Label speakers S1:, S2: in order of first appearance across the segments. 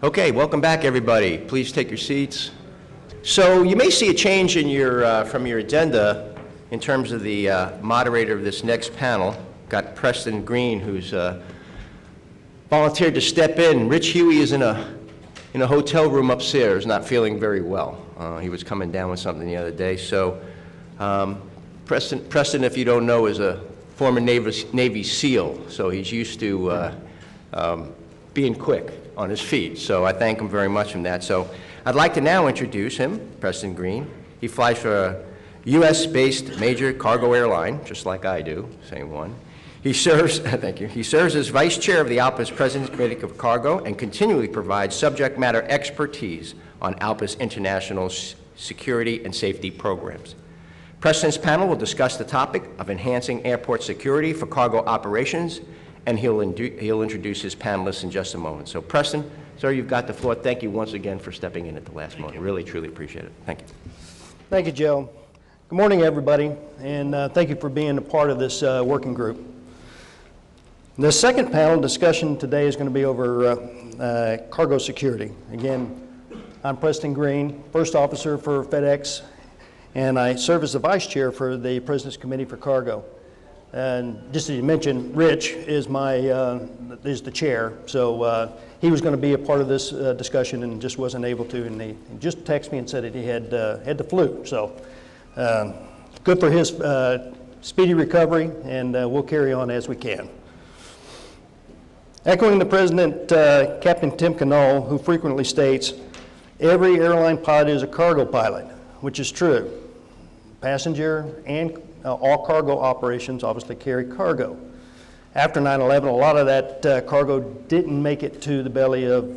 S1: Okay, welcome back, everybody. Please take your seats. So you may see a change in your, from your agenda in terms of the moderator of this next panel. Got Preston Greene, who's volunteered to step in. Rich Hughey is in a hotel room upstairs, not feeling very well. He was coming down with something the other day. So Preston, if you don't know, is a former Navy SEAL, so he's used to being quick on his feet. So I thank him very much for that. So I'd like to now introduce him, Preston Greene. He flies for a U.S.-based major cargo airline, just like I do, same one. He serves, thank you, he serves as Vice Chair of the ALPA's President's Committee of Cargo and continually provides subject matter expertise on ALPA's international security and safety programs. Preston's panel will discuss the topic of enhancing airport security for cargo operations, and he'll introduce his panelists in just a moment. So Preston, sir, you've got the floor. Thank you once again for stepping in at the last moment. Really, truly appreciate it. Thank you.
S2: Thank you, Joe. Good morning, everybody, and thank you for being a part of this working group. The second panel discussion today is going to be over cargo security. Again, I'm Preston Greene, First Officer for FedEx, and I serve as the Vice Chair for the President's Committee for Cargo. And just as you mentioned, Rich is is the chair, so he was going to be a part of this discussion and just wasn't able to, and he just texted me and said that he had the flu. So good for his speedy recovery, and we'll carry on as we can. Echoing the President, Captain Tim Canole, who frequently states, every airline pilot is a cargo pilot, which is true. Passenger and all cargo operations obviously carry cargo. After 9/11, a lot of that cargo didn't make it to the belly of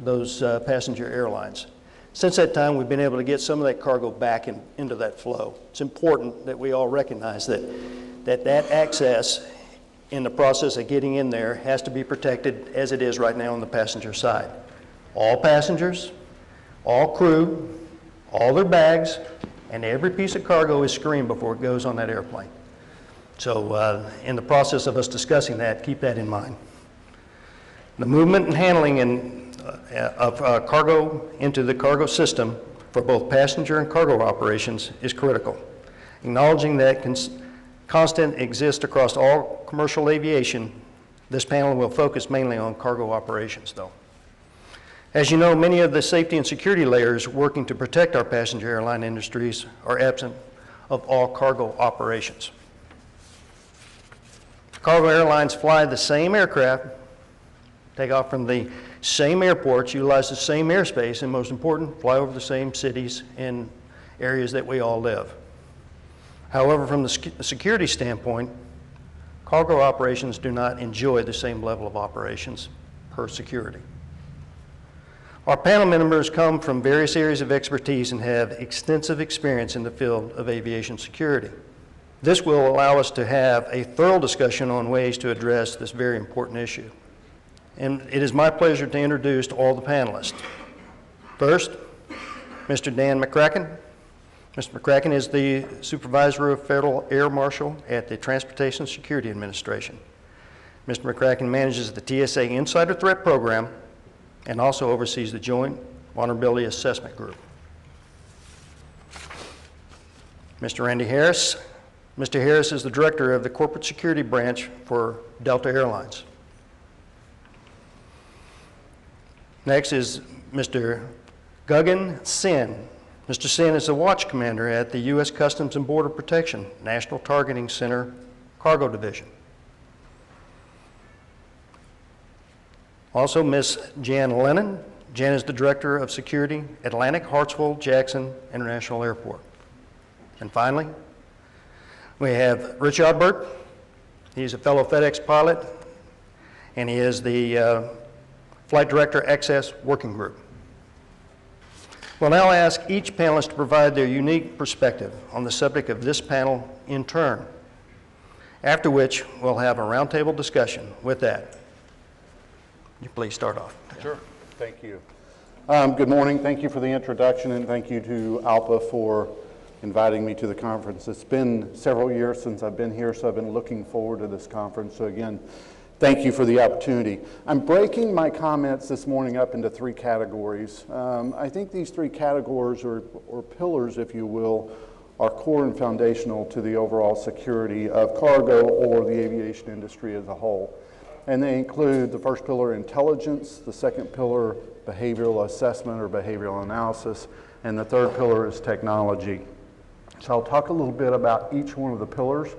S2: those passenger airlines. Since that time, we've been able to get some of that cargo back into that flow. It's important that we all recognize that access in the process of getting in there has to be protected as it is right now on the passenger side. All passengers, all crew, all their bags, and every piece of cargo is screened before it goes on that airplane. So in the process of us discussing that, keep that in mind. The movement and handling of cargo into the cargo system for both passenger and cargo operations is critical. Acknowledging that constant exists across all commercial aviation, this panel will focus mainly on cargo operations though. As you know, many of the safety and security layers working to protect our passenger airline industries are absent of all cargo operations. Cargo airlines fly the same aircraft, take off from the same airports, utilize the same airspace, and most important, fly over the same cities and areas that we all live. However, from the security standpoint, cargo operations do not enjoy the same level of operations per security. Our panel members come from various areas of expertise and have extensive experience in the field of aviation security. This will allow us to have a thorough discussion on ways to address this very important issue. And it is my pleasure to introduce all the panelists. First, Mr. Dan McCracken. Mr. McCracken is the Supervisory of Federal Air Marshal at the Transportation Security Administration. Mr. McCracken manages the TSA Insider Threat Program and also oversees the Joint Vulnerability Assessment Group. Mr. Randy Harris. Mr. Harris is the Director of the Corporate Security Branch for Delta Airlines. Next is Mr. Gagandeep. Mr. Singh is the Watch Commander at the U.S. Customs and Border Protection National Targeting Center Cargo Division. Also, Ms. Jan Lennon. Jan is the Director of Security, Atlantic Hartsfield-Jackson International Airport. And finally, we have Rich Albert. He's a fellow FedEx pilot, and he is the Flight Director Access Working Group. We'll now ask each panelist to provide their unique perspective on the subject of this panel in turn, after which we'll have a roundtable discussion. With that, you please start off.
S3: Sure. Thank you. Good morning. Thank you for the introduction, and thank you to ALPA for inviting me to the conference. It's been several years since I've been here, so I've been looking forward to this conference. So again, Thank you for the opportunity. I'm breaking my comments this morning up into three categories. I think these three categories, or pillars, if you will, are core and foundational to the overall security of cargo or the aviation industry as a whole. And they include the first pillar, intelligence, the second pillar, behavioral assessment or behavioral analysis, and the third pillar is technology. So I'll talk a little bit about each one of the pillars,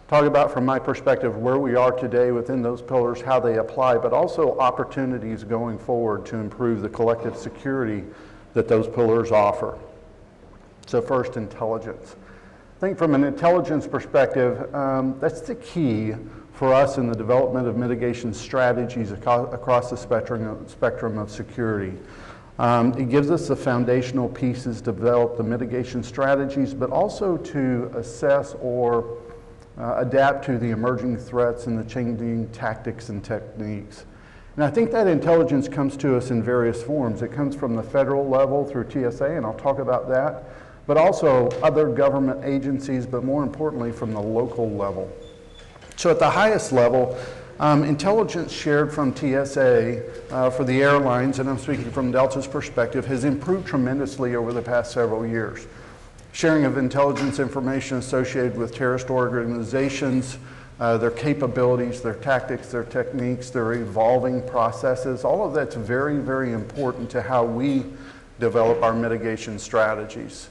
S3: talk about from my perspective where we are today within those pillars, how they apply, but also opportunities going forward to improve the collective security that those pillars offer. So first, intelligence. I think from an intelligence perspective, that's the key for us in the development of mitigation strategies across the spectrum of security. It gives us the foundational pieces to develop the mitigation strategies, but also to assess or adapt to the emerging threats and the changing tactics and techniques. And I think that intelligence comes to us in various forms. It comes from the federal level through TSA, and I'll talk about that, but also other government agencies, but more importantly from the local level. So at the highest level, intelligence shared from TSA for the airlines, and I'm speaking from Delta's perspective, has improved tremendously over the past several years. Sharing of intelligence information associated with terrorist organizations, their capabilities, their tactics, their techniques, their evolving processes, all of that's very, very important to how we develop our mitigation strategies.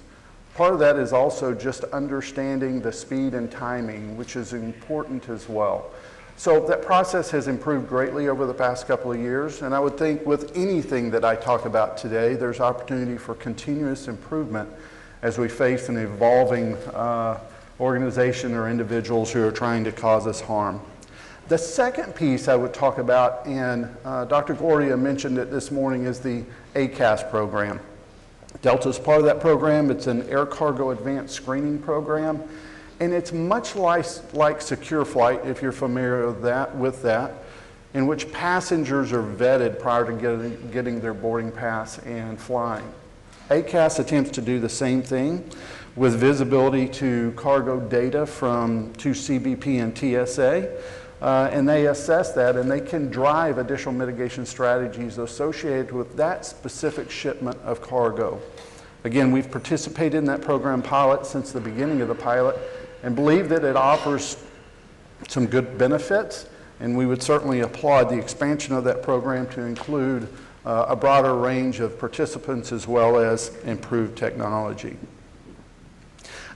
S3: Part of that is also just understanding the speed and timing, which is important as well. So that process has improved greatly over the past couple of years, and I would think with anything that I talk about today, there's opportunity for continuous improvement as we face an evolving organization or individuals who are trying to cause us harm. The second piece I would talk about, and Dr. Gloria mentioned it this morning, is the ACAS program. Delta's part of that program. It's an air cargo advanced screening program, and it's much like Secure Flight, if you're familiar with that, in which passengers are vetted prior to getting their boarding pass and flying. ACAS attempts to do the same thing with visibility to cargo data from CBP and TSA, and they assess that, and they can drive additional mitigation strategies associated with that specific shipment of cargo. Again, we've participated in that program pilot since the beginning of the pilot and believe that it offers some good benefits, and we would certainly applaud the expansion of that program to include a broader range of participants as well as improved technology.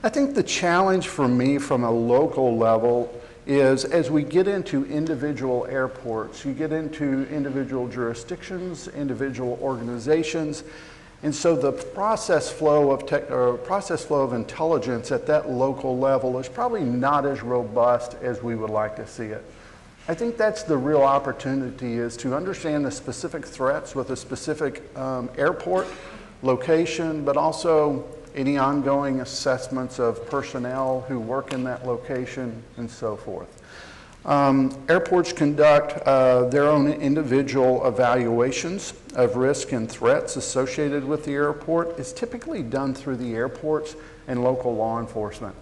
S3: I think the challenge for me from a local level is as we get into individual airports, you get into individual jurisdictions, individual organizations, and so the process flow of intelligence at that local level is probably not as robust as we would like to see it. I think that's the real opportunity, is to understand the specific threats with a specific airport location, but also any ongoing assessments of personnel who work in that location and so forth. Airports conduct their own individual evaluations of risk and threats associated with the airport. It's typically done through the airports and local law enforcement.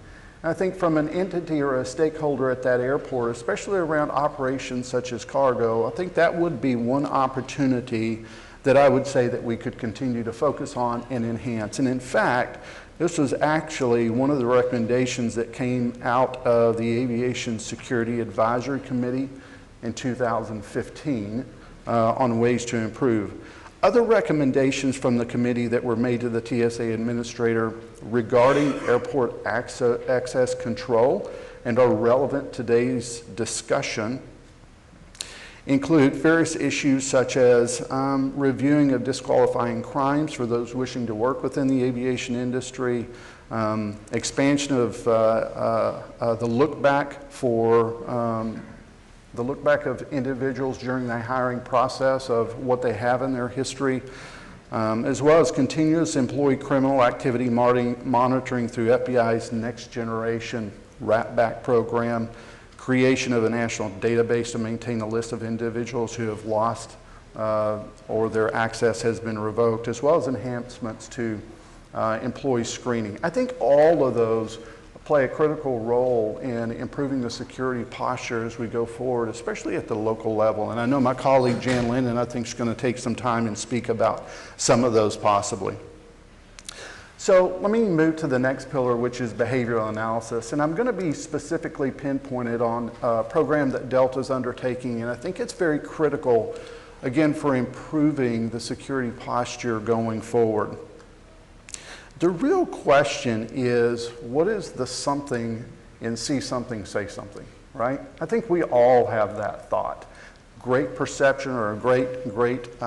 S3: I think from an entity or a stakeholder at that airport, especially around operations such as cargo, I think that would be one opportunity that I would say that we could continue to focus on and enhance. And in fact, this was actually one of the recommendations that came out of the Aviation Security Advisory Committee in 2015 on ways to improve. Other recommendations from the committee that were made to the TSA administrator regarding airport access control and are relevant to today's discussion include various issues such as reviewing of disqualifying crimes for those wishing to work within the aviation industry, expansion of the look back for the look back of individuals during the hiring process of what they have in their history, as well as continuous employee criminal activity monitoring through FBI's Next Generation Rat-Back program, creation of a national database to maintain a list of individuals who have lost or their access has been revoked, as well as enhancements to employee screening. I think all of those play a critical role in improving the security posture as we go forward, especially at the local level. And I know my colleague Jan Lennon, I think, is going to take some time and speak about some of those possibly. So let me move to the next pillar, which is behavioral analysis. And I'm going to be specifically pinpointed on a program that Delta's undertaking, and I think it's very critical, again, for improving the security posture going forward. The real question is, what is the something in see something, say something, right? I think we all have that thought. Great perception or a great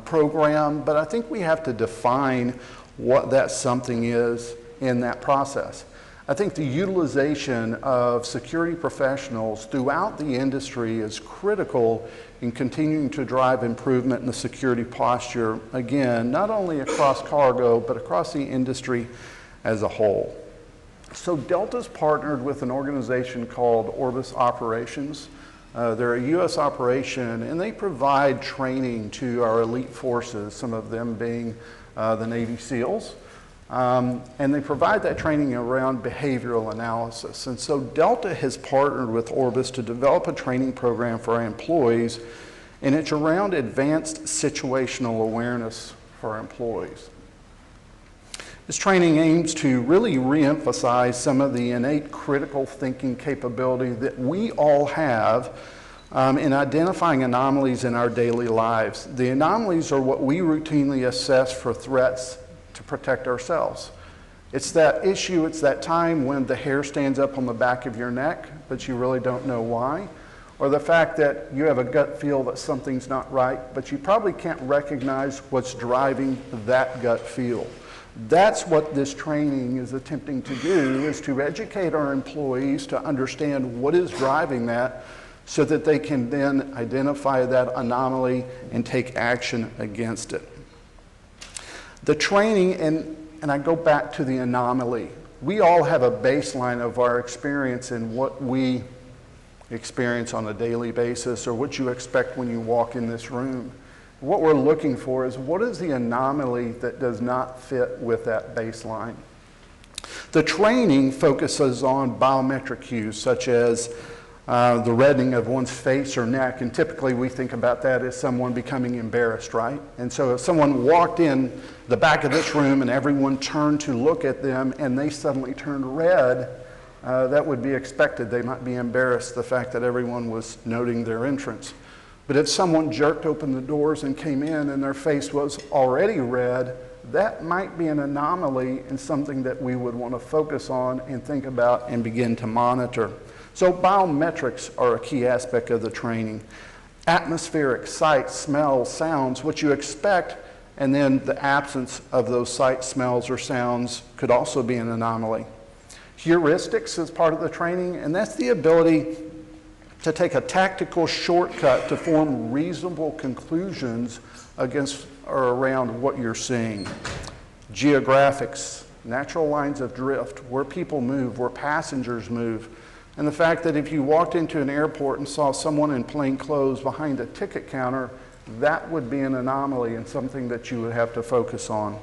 S3: program, but I think we have to define what that something is in that process. I think the utilization of security professionals throughout the industry is critical in continuing to drive improvement in the security posture, again, not only across cargo, but across the industry as a whole. So Delta's partnered with an organization called Orbis Operations. They're a U.S. operation, and they provide training to our elite forces, some of them being the Navy SEALs. And they provide that training around behavioral analysis. And so Delta has partnered with Orbis to develop a training program for our employees, and it's around advanced situational awareness for our employees. This training aims to really reemphasize some of the innate critical thinking capability that we all have in identifying anomalies in our daily lives. The anomalies are what we routinely assess for threats to protect ourselves. It's that issue, it's that time when the hair stands up on the back of your neck, but you really don't know why, or the fact that you have a gut feel that something's not right, but you probably can't recognize what's driving that gut feel. That's what this training is attempting to do, is to educate our employees to understand what is driving that so that they can then identify that anomaly and take action against it. The training, and I go back to the anomaly. We all have a baseline of our experience in what we experience on a daily basis or what you expect when you walk in this room. What we're looking for is what is the anomaly that does not fit with that baseline. The training focuses on biometric cues such as the reddening of one's face or neck, and typically we think about that as someone becoming embarrassed, right? And so if someone walked in the back of this room and everyone turned to look at them and they suddenly turned red, that would be expected. They might be embarrassed, the fact that everyone was noting their entrance. But if someone jerked open the doors and came in and their face was already red, that might be an anomaly and something that we would want to focus on and think about and begin to monitor. So biometrics are a key aspect of the training. Atmospheric, sight, smells, sounds, what you expect, and then the absence of those sights, smells, or sounds could also be an anomaly. Heuristics is part of the training, and that's the ability to take a tactical shortcut to form reasonable conclusions against or around what you're seeing. Geographics, natural lines of drift, where people move, where passengers move, and the fact that if you walked into an airport and saw someone in plain clothes behind a ticket counter, that would be an anomaly and something that you would have to focus on.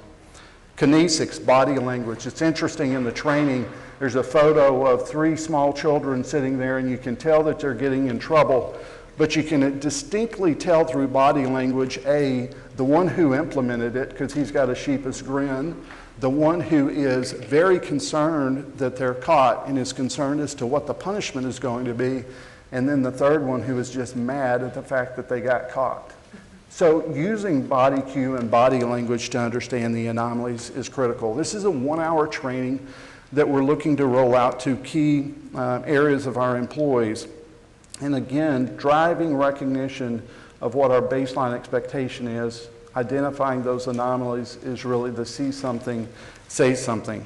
S3: Kinesics, body language. It's interesting in the training, there's a photo of 3 small children sitting there and you can tell that they're getting in trouble, but you can distinctly tell through body language, A, the one who implemented it, because he's got a sheepish grin, the one who is very concerned that they're caught and is concerned as to what the punishment is going to be, and then the third one who is just mad at the fact that they got caught. So using body cue and body language to understand the anomalies is critical. This is a 1-hour training that we're looking to roll out to key areas of our employees. And again, driving recognition of what our baseline expectation is, identifying those anomalies is really the see something, say something.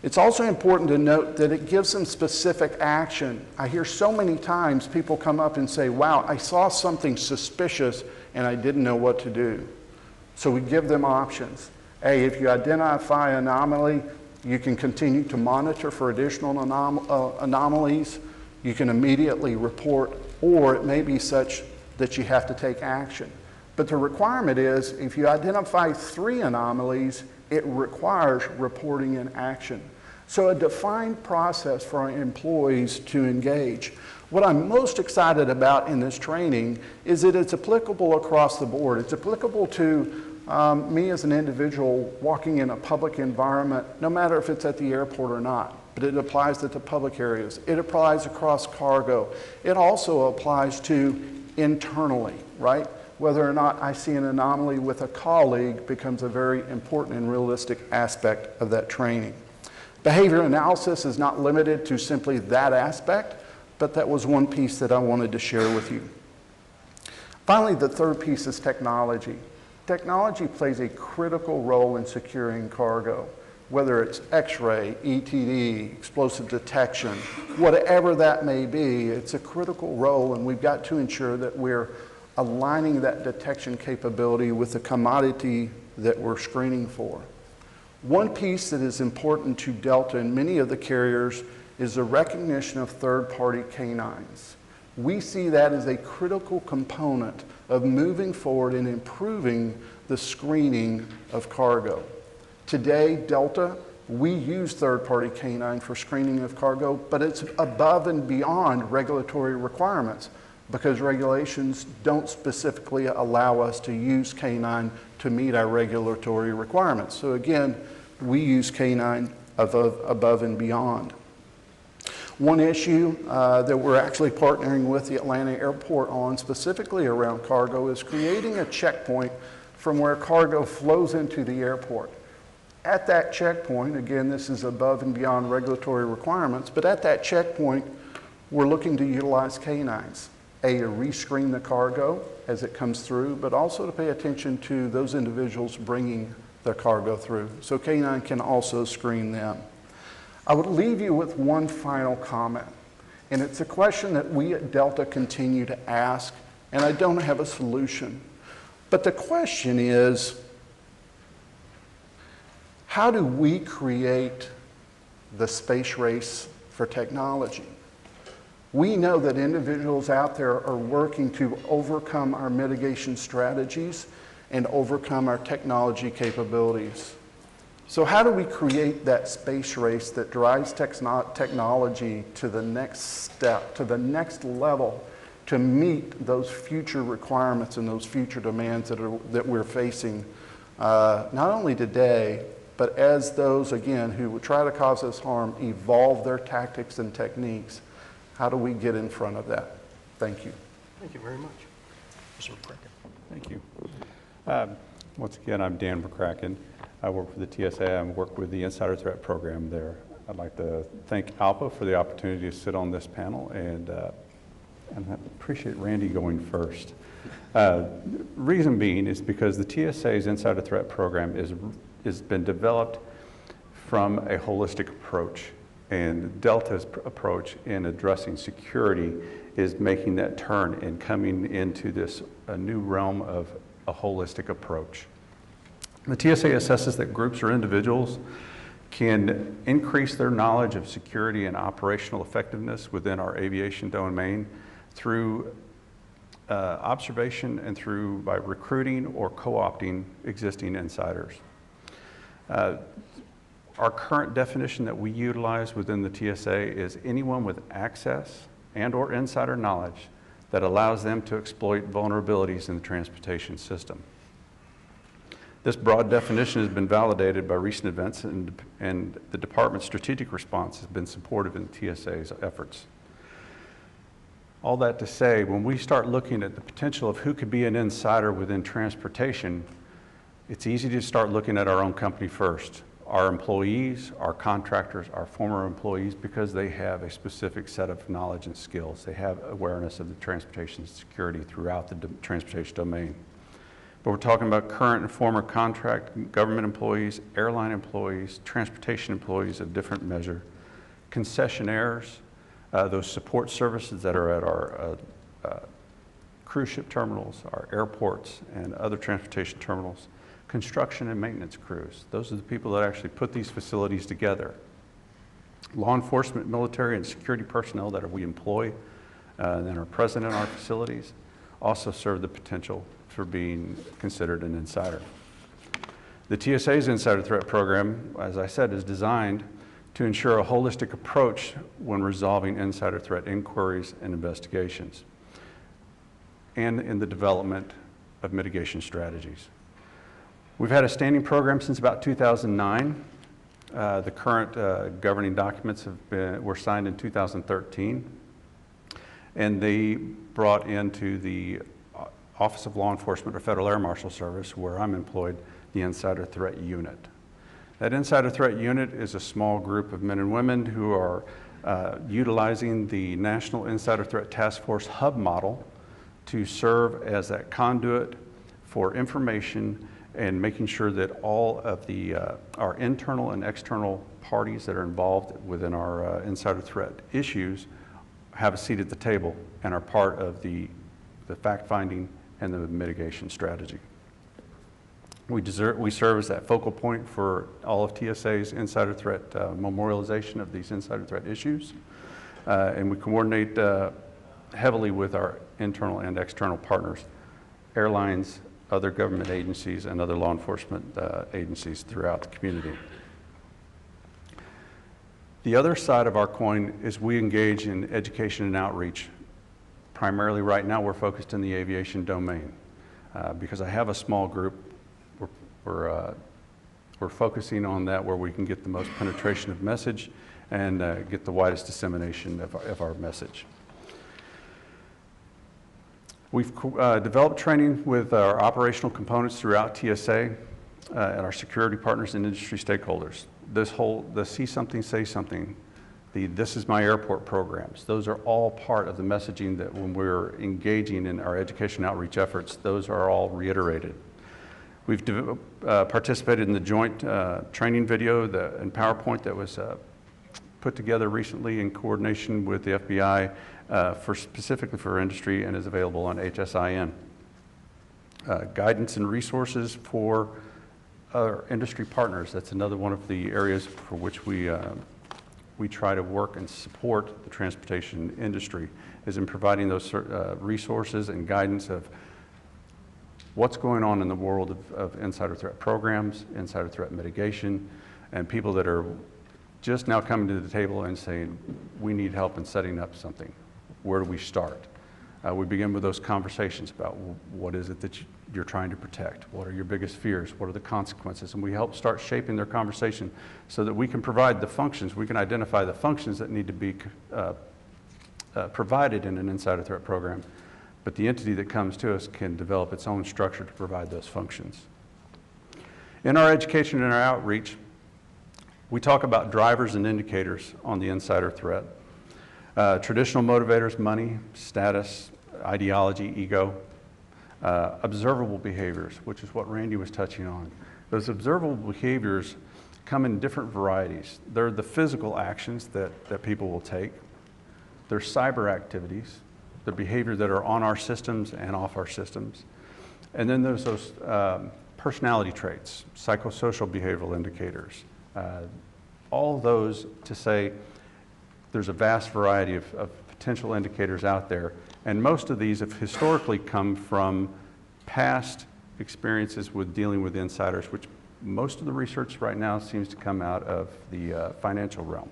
S3: It's also important to note that it gives them specific action. I hear so many times people come up and say, wow, I saw something suspicious and I didn't know what to do. So we give them options. A, if you identify an anomaly, you can continue to monitor for additional anomalies. You can immediately report, or it may be such that you have to take action. But the requirement is, if you identify 3 anomalies, it requires reporting in action. So a defined process for our employees to engage. What I'm most excited about in this training is that it's applicable across the board. It's applicable to me as an individual walking in a public environment, no matter if it's at the airport or not, but it applies to the public areas. It applies across cargo. It also applies to internally, right? Whether or not I see an anomaly with a colleague becomes a very important and realistic aspect of that training. Behavior analysis is not limited to simply that aspect, but that was one piece that I wanted to share with you. Finally, the third piece is technology. Technology plays a critical role in securing cargo, whether it's X-ray, ETD, explosive detection, whatever that may be, it's a critical role, and we've got to ensure that we're aligning that detection capability with the commodity that we're screening for. One piece that is important to Delta and many of the carriers is the recognition of third-party canines. We see that as a critical component of moving forward and improving the screening of cargo. Today, Delta, we use third-party canine for screening of cargo, but it's above and beyond regulatory requirements because regulations don't specifically allow us to use canine to meet our regulatory requirements. So again, we use canine above and beyond. One issue that we're actually partnering with the Atlanta airport on, specifically around cargo, is creating a checkpoint from where cargo flows into the airport. At that checkpoint, again, this is above and beyond regulatory requirements, but at that checkpoint, we're looking to utilize canines. A, to rescreen the cargo as it comes through, but also to pay attention to those individuals bringing their cargo through. So canine can also screen them. I would leave you with one final comment, and it's a question that we at Delta continue to ask, and I don't have a solution. But the question is, how do we create the space race for technology? We know that individuals out there are working to overcome our mitigation strategies and overcome our technology capabilities. So how do we create that space race that drives technology to the next step, to the next level, to meet those future requirements and those future demands that we're facing, not only today, but as those, again, who would try to cause us harm evolve their tactics and techniques? How do we get in front of that? Thank you.
S2: Thank you very much. Mr. McCracken.
S4: Thank you. Once again, I'm Dan McCracken. I work for the TSA. I work with the Insider Threat Program there. I'd like to thank ALPA for the opportunity to sit on this panel, and I appreciate Randy going first. Reason being is because the TSA's Insider Threat Program has been developed from a holistic approach, and Delta's approach in addressing security is making that turn and coming into this a new realm of a holistic approach. The TSA assesses that groups or individuals can increase their knowledge of security and operational effectiveness within our aviation domain through observation and by recruiting or co-opting existing insiders. Our current definition that we utilize within the TSA is anyone with access and/or insider knowledge that allows them to exploit vulnerabilities in the transportation system. This broad definition has been validated by recent events, and the department's strategic response has been supportive in the TSA's efforts. All that to say, when we start looking at the potential of who could be an insider within transportation, it's easy to start looking at our own company first. Our employees, our contractors, our former employees, because they have a specific set of knowledge and skills. They have awareness of the transportation security throughout the transportation domain. But we're talking about current and former contract government employees, airline employees, transportation employees of different measure, concessionaires, those support services that are at our cruise ship terminals, our airports, and other transportation terminals, construction and maintenance crews. Those are the people that actually put these facilities together. Law enforcement, military, and security personnel that we employ and are present in our facilities also serve the potential for being considered an insider. The TSA's Insider Threat Program, as I said, is designed to ensure a holistic approach when resolving insider threat inquiries and investigations, and in the development of mitigation strategies. We've had a standing program since about 2009. The current governing documents were signed in 2013, and they brought into the Office of Law Enforcement or Federal Air Marshal Service, where I'm employed, the Insider Threat Unit. That Insider Threat Unit is a small group of men and women who are utilizing the National Insider Threat Task Force hub model to serve as that conduit for information and making sure that all of the our internal and external parties that are involved within our insider threat issues have a seat at the table and are part of the fact-finding and the mitigation strategy. We serve as that focal point for all of TSA's insider threat memorialization of these insider threat issues, and we coordinate heavily with our internal and external partners, airlines, other government agencies, and other law enforcement agencies throughout the community. The other side of our coin is we engage in education and outreach. Primarily right now we're focused in the aviation domain. Because I have a small group, we're focusing on that where we can get the most penetration of message and get the widest dissemination of our message. We've developed training with our operational components throughout TSA and our security partners and industry stakeholders. The see something, say something, the this is my airport programs, those are all part of the messaging that when we're engaging in our education outreach efforts, those are all reiterated. We've participated in the joint training video and PowerPoint that was put together recently in coordination with the FBI specifically for industry and is available on HSIN. Guidance and resources for our industry partners. That's another one of the areas for which we try to work and support the transportation industry, is in providing those resources and guidance of what's going on in the world of insider threat programs, insider threat mitigation, and people that are just now coming to the table and saying, we need help in setting up something. Where do we start? We begin with those conversations about what is it that you're trying to protect? What are your biggest fears? What are the consequences? And we help start shaping their conversation so that we can provide the functions, we can identify the functions that need to be provided in an insider threat program. But the entity that comes to us can develop its own structure to provide those functions. In our education and our outreach, we talk about drivers and indicators on the insider threat. Traditional motivators, money, status, ideology, ego. Observable behaviors, which is what Randy was touching on. Those observable behaviors come in different varieties. They're the physical actions that people will take. They're cyber activities, the behavior that are on our systems and off our systems. And then there's those personality traits, psychosocial behavioral indicators. All those to say there's a vast variety of potential indicators out there. And most of these have historically come from past experiences with dealing with insiders, which most of the research right now seems to come out of the financial realm.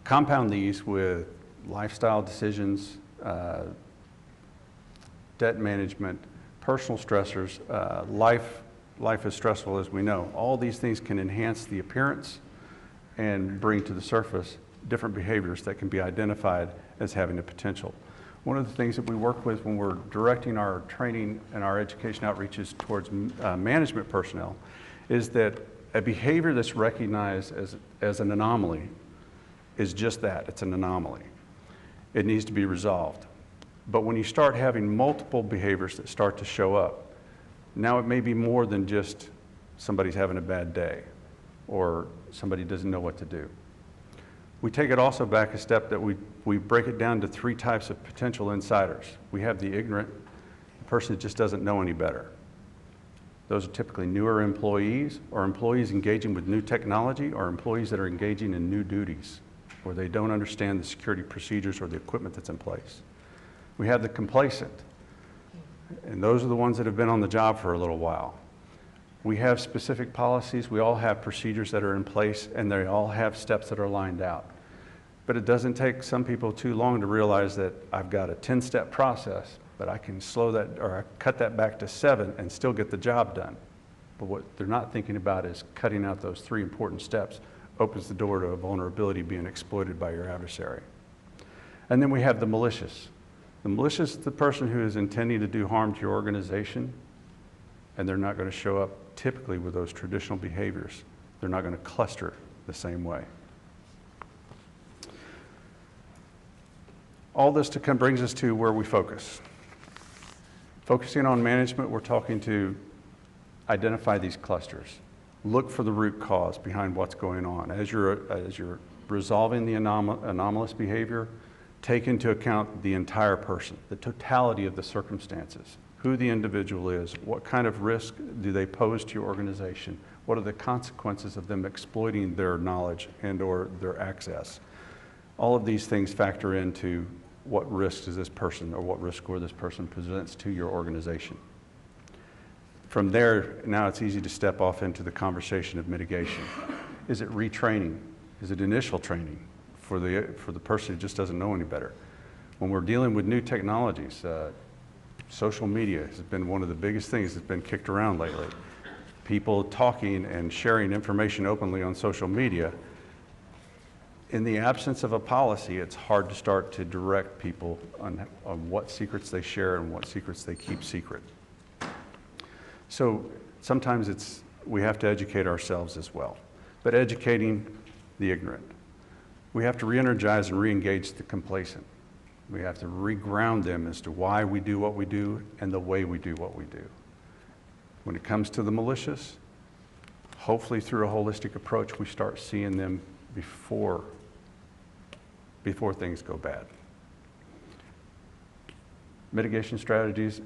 S4: Compound these with lifestyle decisions, debt management, personal stressors, life is stressful as we know. All these things can enhance the appearance and bring to the surface different behaviors that can be identified as having a potential. One of the things that we work with when we're directing our training and our education outreaches towards management personnel is that a behavior that's recognized as an anomaly is just that, it's an anomaly. It needs to be resolved. But when you start having multiple behaviors that start to show up, now it may be more than just somebody's having a bad day or somebody doesn't know what to do. We take it also back a step that we break it down to 3 types of potential insiders. We have the ignorant, the person that just doesn't know any better. Those are typically newer employees or employees engaging with new technology or employees that are engaging in new duties where they don't understand the security procedures or the equipment that's in place. We have the complacent, and those are the ones that have been on the job for a little while. We have specific policies, we all have procedures that are in place, and they all have steps that are lined out. But it doesn't take some people too long to realize that I've got a 10-step process, but I can slow that, or I cut that back to 7 and still get the job done. But what they're not thinking about is cutting out those 3 important steps opens the door to a vulnerability being exploited by your adversary. And then we have the malicious. The malicious is the person who is intending to do harm to your organization, and they're not going to show up typically with those traditional behaviors. They're not going to cluster the same way. All this brings us to where we focus. Focusing on management, we're talking to identify these clusters. Look for the root cause behind what's going on. As you're resolving the anomalous behavior, take into account the entire person, the totality of the circumstances, who the individual is, what kind of risk do they pose to your organization, what are the consequences of them exploiting their knowledge and or their access. All of these things factor into what risk does this person or what risk score this person presents to your organization. From there, now it's easy to step off into the conversation of mitigation. Is it retraining? Is it initial training for the person who just doesn't know any better? When we're dealing with new technologies, social media has been one of the biggest things that's been kicked around lately. People talking and sharing information openly on social media. In the absence of a policy, it's hard to start to direct people on what secrets they share and what secrets they keep secret. So sometimes we have to educate ourselves as well, but educating the ignorant. We have to re-energize and re-engage the complacent. We have to re-ground them as to why we do what we do and the way we do what we do. When it comes to the malicious, hopefully through a holistic approach, we start seeing them before things go bad. Mitigation strategies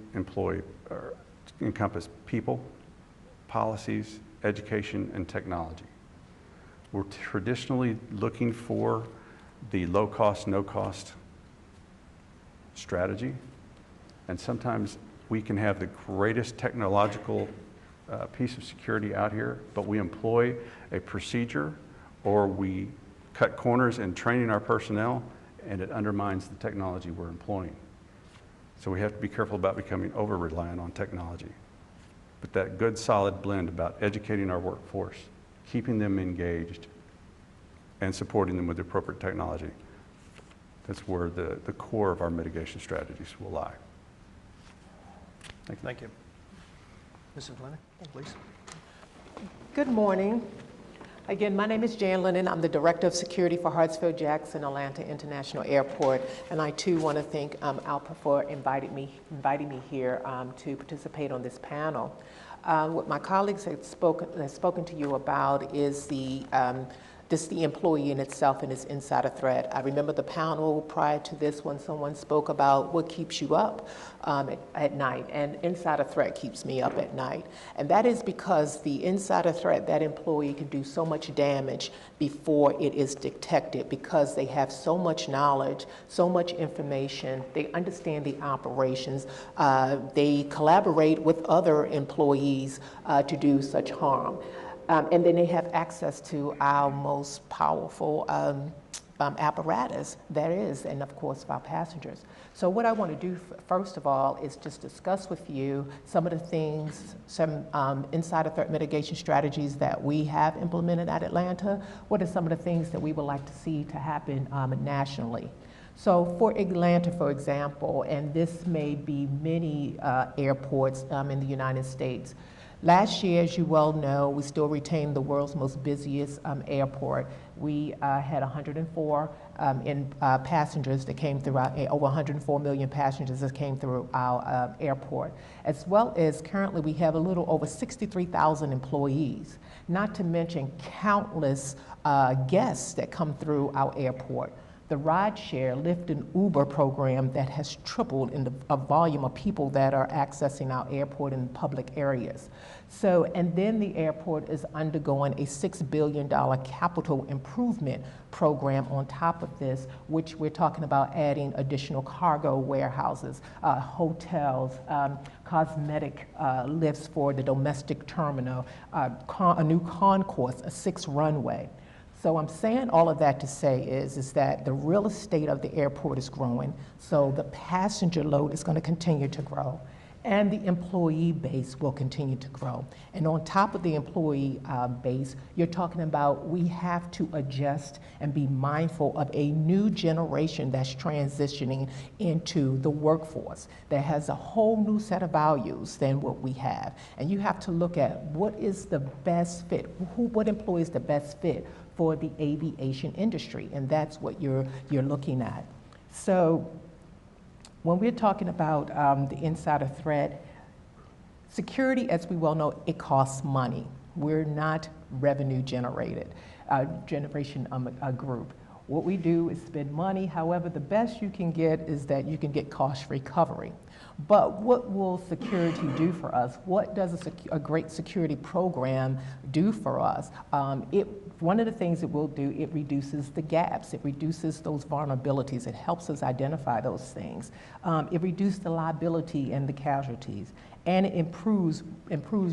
S4: encompass people, policies, education, and technology. We're traditionally looking for the low-cost, no-cost strategy, and sometimes we can have the greatest technological piece of security out here, but we employ a procedure or we cut corners in training our personnel, and it undermines the technology we're employing. So we have to be careful about becoming over-reliant on technology. But that good, solid blend about educating our workforce, keeping them engaged, and supporting them with the appropriate technology, that's where the core of our mitigation strategies will lie. Thank you.
S2: Thank you. Mrs. Lennon, please.
S5: Good morning. Again, my name is Jan Lennon. I'm the Director of Security for Hartsfield-Jackson Atlanta International Airport, and I too want to thank ALPA for inviting me here to participate on this panel. What my colleagues have spoken to you about is the employee in itself and its insider threat. I remember the panel prior to this when someone spoke about what keeps you up at night, and insider threat keeps me up at night. And that is because the insider threat, that employee can do so much damage before it is detected, because they have so much knowledge, so much information, they understand the operations, they collaborate with other employees to do such harm. And then they have access to our most powerful apparatus there is, and of course our passengers. So what I want to do first of all is just discuss with you some of the things, some insider threat mitigation strategies that we have implemented at Atlanta. What are some of the things that we would like to see to happen nationally? So for Atlanta, for example, and this may be many airports in the United States, last year, as you well know, we still retain the world's most busiest airport. We had 104 passengers that came through over 104 million passengers that came through our airport, as well as currently we have a little over 63,000 employees, not to mention countless guests that come through our airport. The rideshare, Lyft, and Uber program that has tripled in the volume of people that are accessing our airport in public areas. So, and then the airport is undergoing a $6 billion capital improvement program on top of this, which we're talking about adding additional cargo warehouses, hotels, cosmetic lifts for the domestic terminal, a new concourse, a 6th runway. So I'm saying all of that to say is that the real estate of the airport is growing, so the passenger load is going to continue to grow, and the employee base will continue to grow. And on top of the employee base, you're talking about we have to adjust and be mindful of a new generation that's transitioning into the workforce that has a whole new set of values than what we have. And you have to look at what is the best fit, what employee is the best fit for the aviation industry, and that's what you're looking at. So when we're talking about the insider threat, security, as we well know, it costs money. We're not revenue generation group. What we do is spend money. However, the best you can get is that you can get cost recovery. But what will security do for us? What does a great security program do for us? One of the things it will do, it reduces the gaps. It reduces those vulnerabilities. It helps us identify those things. It reduces the liability and the casualties. And it improves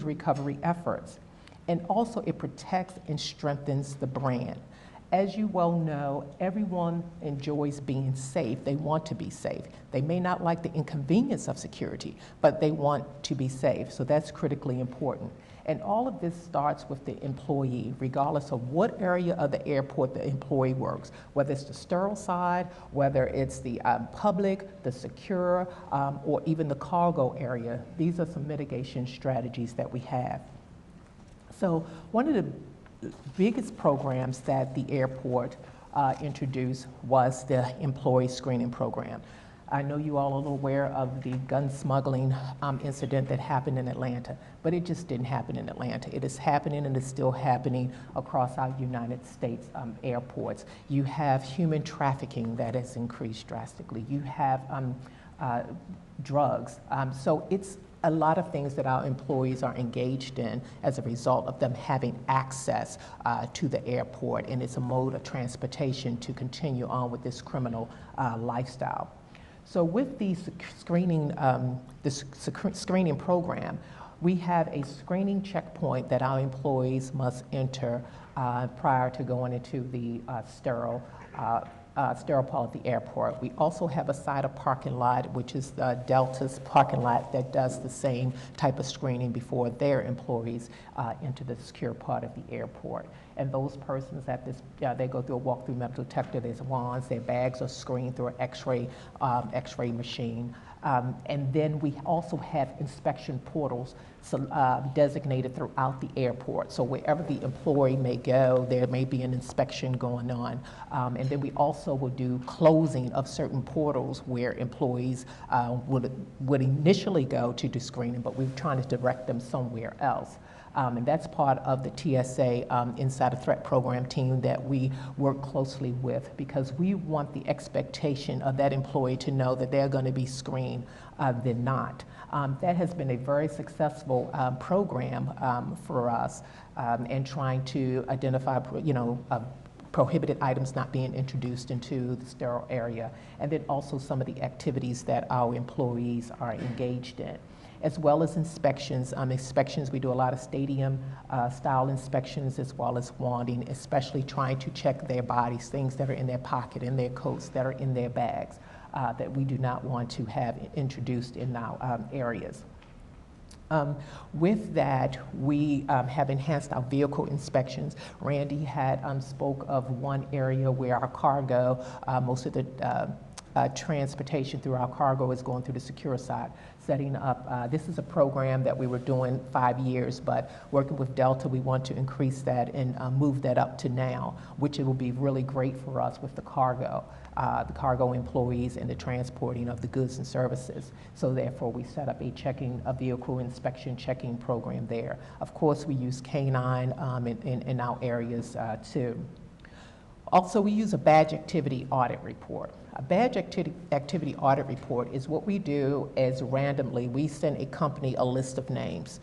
S5: recovery efforts. And also it protects and strengthens the brand. As you well know, everyone enjoys being safe. They want to be safe. They may not like the inconvenience of security, but they want to be safe. So that's critically important. And all of this starts with the employee, regardless of what area of the airport the employee works, whether it's the sterile side, whether it's the public, the secure, or even the cargo area. These are some mitigation strategies that we have. So one of the biggest programs that the airport introduced was the employee screening program. I know you all are aware of the gun smuggling incident that happened in Atlanta, but it just didn't happen in Atlanta. It is happening and it's still happening across our United States airports. You have human trafficking that has increased drastically. You have drugs. So it's a lot of things that our employees are engaged in as a result of them having access to the airport, and it's a mode of transportation to continue on with this criminal lifestyle. So with the screening program, we have a screening checkpoint that our employees must enter prior to going into the sterile part of the airport. We also have a side of parking lot, which is Delta's parking lot, that does the same type of screening before their employees enter the secure part of the airport. And those persons at this, they go through a walk-through metal detector. There's wands. Their bags are screened through an X-ray machine. And then we also have inspection portals designated throughout the airport. So wherever the employee may go, there may be an inspection going on. And then we also will do closing of certain portals where employees would initially go to do screening, but we're trying to direct them somewhere else. And that's part of the TSA Insider Threat Program team that we work closely with, because we want the expectation of that employee to know that they're going to be screened than not. That has been a very successful program for us in trying to identify, prohibited items not being introduced into the sterile area, and then also some of the activities that our employees are engaged in, as well as inspections. We do a lot of stadium style inspections, as well as wanding, especially trying to check their bodies, things that are in their pocket, in their coats, that are in their bags, that we do not want to have introduced in our areas. With that, we have enhanced our vehicle inspections. Randy had spoke of one area where our cargo, most of the transportation through our cargo is going through the secure side. Setting up, this is a program that we were doing 5 years, but working with Delta, we want to increase that and move that up to now, which it will be really great for us with the cargo employees and the transporting of the goods and services. So therefore, we set up a vehicle inspection checking program there. Of course, we use K9 in our areas too. Also, we use a badge activity audit report. A badge activity audit report is what we do as randomly. We send a company a list of names.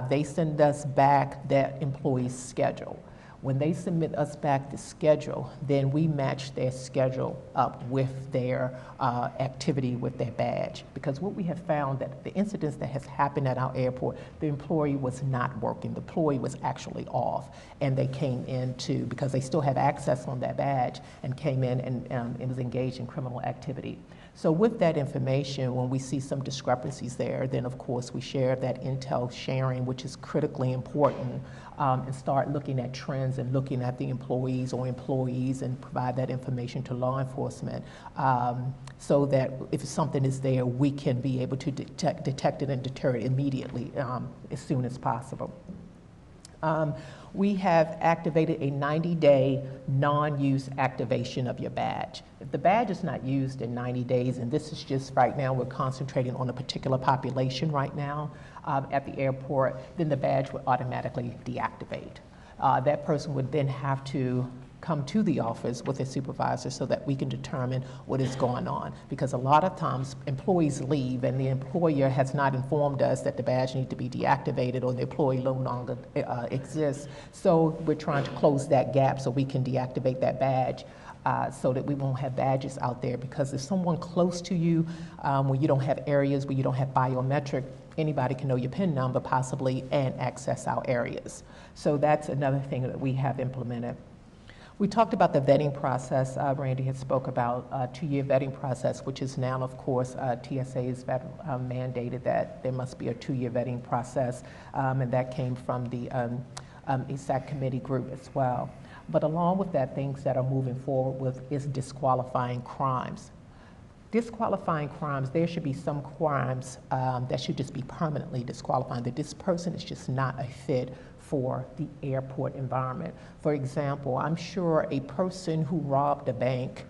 S5: They send us back their employee's schedule. When they submit us back the schedule, then we match their schedule up with their activity with their badge. Because what we have found that the incidents that has happened at our airport, the employee was not working. The employee was actually off, and they came in because they still have access on that badge, and came in and was engaged in criminal activity. So with that information, when we see some discrepancies there, then of course we share that intel sharing, which is critically important, and start looking at trends and looking at the employees and provide that information to law enforcement so that if something is there, we can be able to detect it and deter it immediately as soon as possible. We have activated a 90-day non-use activation of your badge. If the badge is not used in 90 days, and this is just right now, we're concentrating on a particular population right now at the airport, then the badge would automatically deactivate. That person would then have to come to the office with a supervisor so that we can determine what is going on. Because a lot of times employees leave and the employer has not informed us that the badge needs to be deactivated or the employee no longer exists. So we're trying to close that gap so we can deactivate that badge so that we won't have badges out there. Because if someone close to you, where you don't have areas, where you don't have biometric, anybody can know your PIN number possibly and access our areas. So that's another thing that we have implemented. We talked about the vetting process. Randy had spoke about a 2-year vetting process, which is now, of course, TSA is mandated that there must be a 2-year vetting process, and that came from the ESAC committee group as well. But along with that, things that are moving forward with is disqualifying crimes. Disqualifying crimes, there should be some crimes that should just be permanently disqualifying, that this person is just not a fit for the airport environment. For example, I'm sure a person who robbed a bank,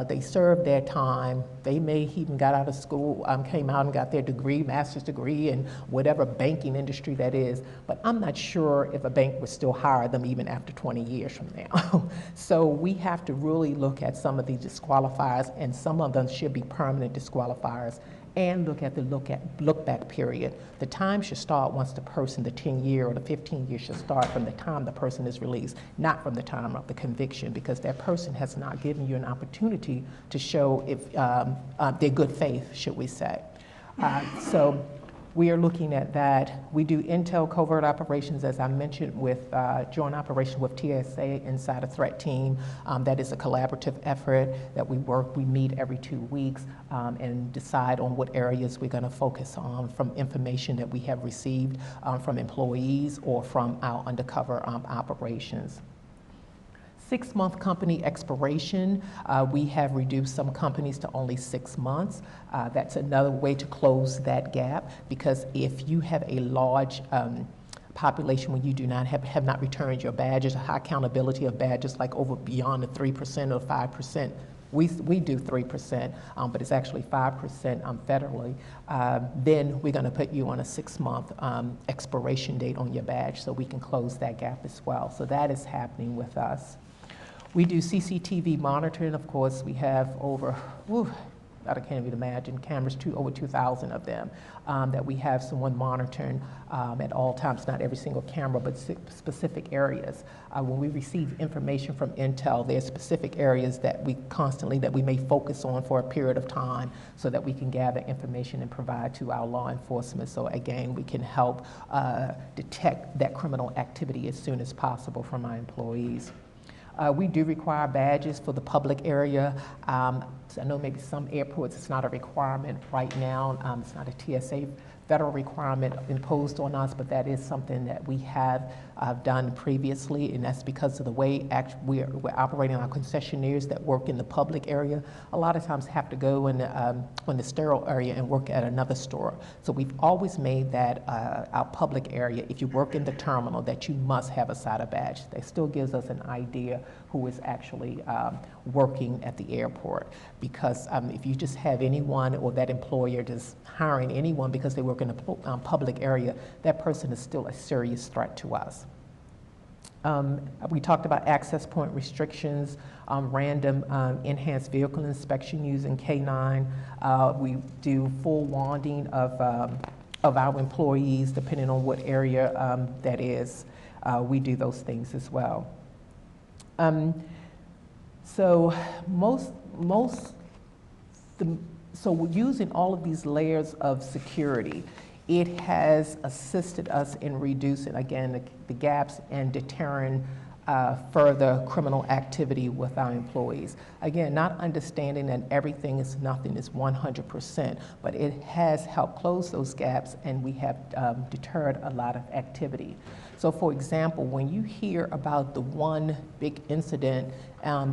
S5: they served their time, they may even got out of school, came out and got their degree, master's degree in whatever banking industry that is, but I'm not sure if a bank would still hire them even after 20 years from now. So we have to really look at some of these disqualifiers, and some of them should be permanent disqualifiers, and look at the look back period. The time should start once the person, the 10-year or the 15-year should start from the time the person is released, not from the time of the conviction, because that person has not given you an opportunity to show if their good faith, should we say. So we are looking at that. We do intel covert operations, as I mentioned, with joint operation with TSA inside a threat team. That is a collaborative effort that we meet every 2 weeks and decide on what areas we're going to focus on from information that we have received from employees or from our undercover operations. 6-month company expiration, we have reduced some companies to only 6 months. That's another way to close that gap, because if you have a large population when you do not have not returned your badges, a high accountability of badges like over beyond the 3% or 5%, we do 3%, but it's actually 5% federally, then we're going to put you on a 6-month expiration date on your badge so we can close that gap as well. So that is happening with us. We do CCTV monitoring. Of course, we have over, I can't even imagine, cameras, over 2,000 of them, that we have someone monitoring at all times, not every single camera, but specific areas. When we receive information from Intel, there's specific areas that we may focus on for a period of time so that we can gather information and provide to our law enforcement. So again, we can help detect that criminal activity as soon as possible from our employees. We do require badges for the public area. So I know maybe some airports it's not a requirement right now. It's not a TSA federal requirement imposed on us, but that is something that we have done previously, and that's because of the way we're operating. Our concessionaires that work in the public area a lot of times have to go in the sterile area and work at another store. So we've always made that our public area, if you work in the terminal, that you must have a SATA badge. That still gives us an idea who is actually working at the airport. Because if you just have anyone or that employer just hiring anyone because they work in a public area, that person is still a serious threat to us. We talked about access point restrictions, random enhanced vehicle inspection using K9. We do full wanding of our employees, depending on what area that is. We do those things as well. So using all of these layers of security, it has assisted us in reducing, again, the gaps and deterring further criminal activity with our employees. Again, not understanding that nothing is 100%, but it has helped close those gaps, and we have deterred a lot of activity. So for example, when you hear about the one big incident,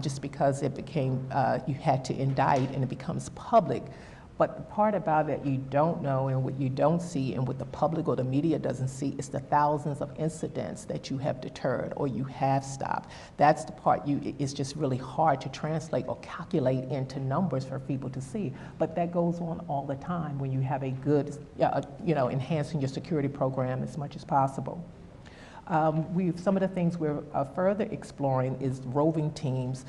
S5: just because it became, you had to indict and it becomes public, but the part about it you don't know and what you don't see and what the public or the media doesn't see is the thousands of incidents that you have deterred or you have stopped. That's the part it's just really hard to translate or calculate into numbers for people to see. But that goes on all the time when you have a good, enhancing your security program as much as possible. Some of the things we're further exploring is roving teams.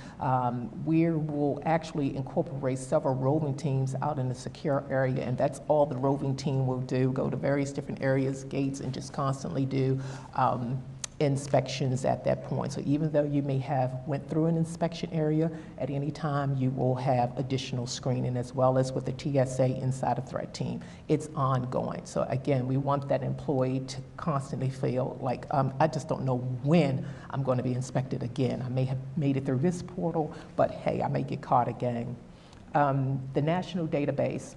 S5: We will actually incorporate several roving teams out in the secure area, and that's all the roving team will do, go to various different areas, gates, and just constantly do inspections at that point. So even though you may have went through an inspection area, at any time you will have additional screening, as well as with the TSA Insider Threat Team. It's ongoing. So again, we want that employee to constantly feel like, I just don't know when I'm going to be inspected again. I may have made it through this portal, but hey, I may get caught again. The national database.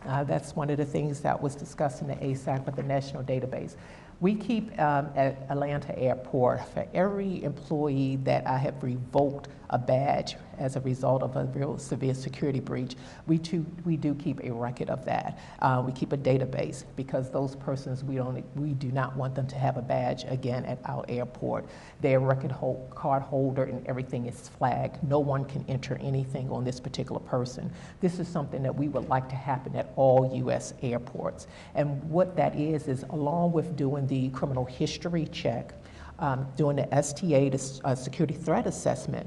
S5: That's one of the things that was discussed in the ASAC, but the national database. We keep at Atlanta Airport, for every employee that I have revoked a badge as a result of a real severe security breach, we do keep a record of that. We keep a database because those persons, we do not want them to have a badge again at our airport. Their card holder and everything is flagged. No one can enter anything on this particular person. This is something that we would like to happen at all U.S. airports. And what that is along with doing the criminal history check, doing the STA, the security threat assessment,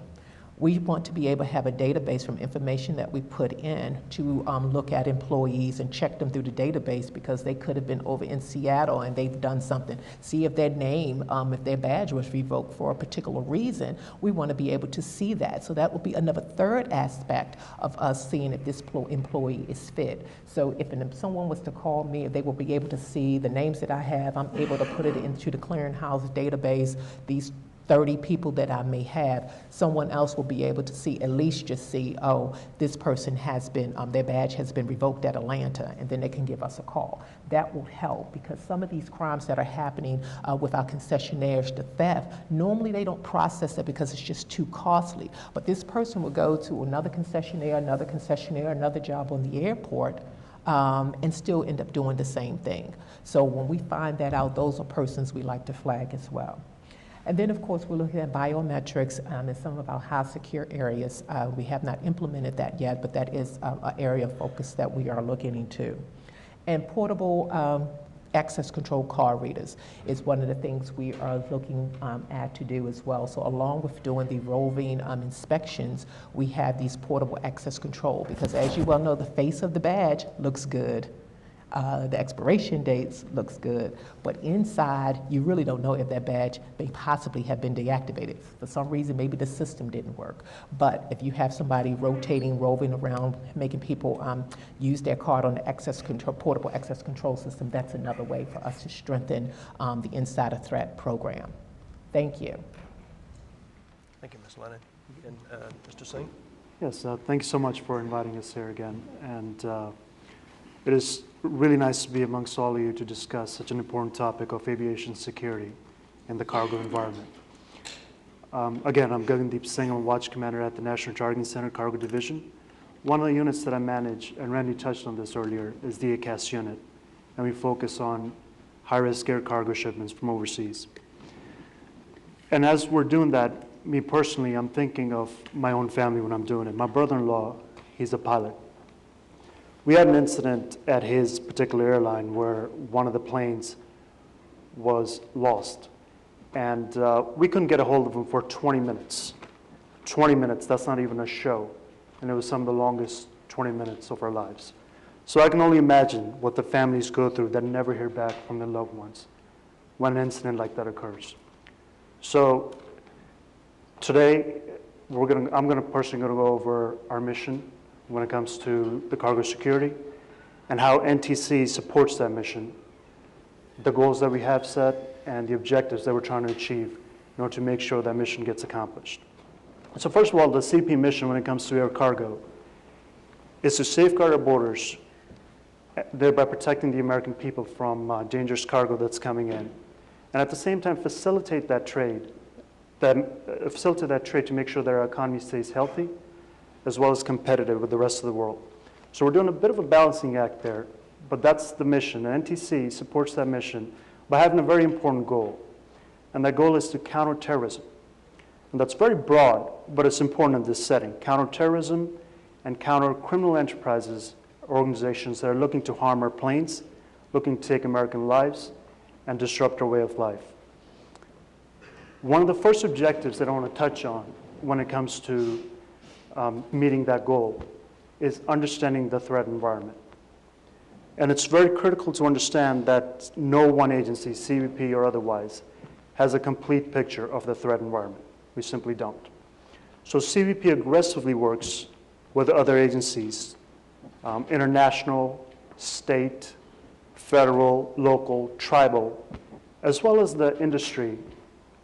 S5: we want to be able to have a database from information that we put in to look at employees and check them through the database, because they could have been over in Seattle and they've done something. See if their name, if their badge was revoked for a particular reason. We want to be able to see that. So that will be another third aspect of us seeing if this employee is fit. So if someone was to call me, they will be able to see the names that I have. I'm able to put it into the clearinghouse database, these 30 people that I may have. Someone else will be able to see, at least just see, oh, this person has been, their badge has been revoked at Atlanta, and then they can give us a call. That will help, because some of these crimes that are happening with our concessionaires, the theft, normally they don't process it because it's just too costly. But this person will go to another concessionaire, another job on the airport, and still end up doing the same thing. So when we find that out, those are persons we like to flag as well. And then, of course, we're looking at biometrics in some of our high secure areas. We have not implemented that yet, but that is an area of focus that we are looking into. And portable access control card readers is one of the things we are looking at to do as well. So along with doing the roving inspections, we have these portable access control, because as you well know, the face of the badge looks good. The expiration dates looks good, but inside you really don't know if that badge may possibly have been deactivated. For some reason, maybe the system didn't work. But if you have somebody roving around, making people use their card on the portable access control system, that's another way for us to strengthen the insider threat program. Thank you.
S2: Thank you, Ms. Lennon. And Mr. Singh?
S6: Yes, thank you so much for inviting us here again. And it is really nice to be amongst all of you to discuss such an important topic of aviation security in the cargo environment. Again, I'm Gagandeep Singh. I'm a watch commander at the National Charging Center Cargo Division. One of the units that I manage, and Randy touched on this earlier, is the ACAS unit, and we focus on high-risk air cargo shipments from overseas. And as we're doing that, me personally, I'm thinking of my own family when I'm doing it. My brother-in-law, he's a pilot. We had an incident at his particular airline where one of the planes was lost. And we couldn't get a hold of him for 20 minutes. 20 minutes, that's not even a show. And it was some of the longest 20 minutes of our lives. So I can only imagine what the families go through that never hear back from their loved ones when an incident like that occurs. So today, I'm personally going to go over our mission when it comes to the cargo security and how NTC supports that mission, the goals that we have set, and the objectives that we're trying to achieve in order to make sure that mission gets accomplished. So first of all, the CP mission when it comes to air cargo is to safeguard our borders, thereby protecting the American people from dangerous cargo that's coming in, and at the same time facilitate that trade to make sure that our economy stays healthy as well as competitive with the rest of the world. So we're doing a bit of a balancing act there, but that's the mission. And NTC supports that mission by having a very important goal, and that goal is to counter terrorism. And that's very broad, but it's important in this setting. Counter terrorism and counter criminal enterprises, organizations that are looking to harm our planes, looking to take American lives, and disrupt our way of life. One of the first objectives that I want to touch on when it comes to meeting that goal is understanding the threat environment. And it's very critical to understand that no one agency, CBP or otherwise, has a complete picture of the threat environment. We simply don't. So CBP aggressively works with other agencies, international, state, federal, local, tribal, as well as the industry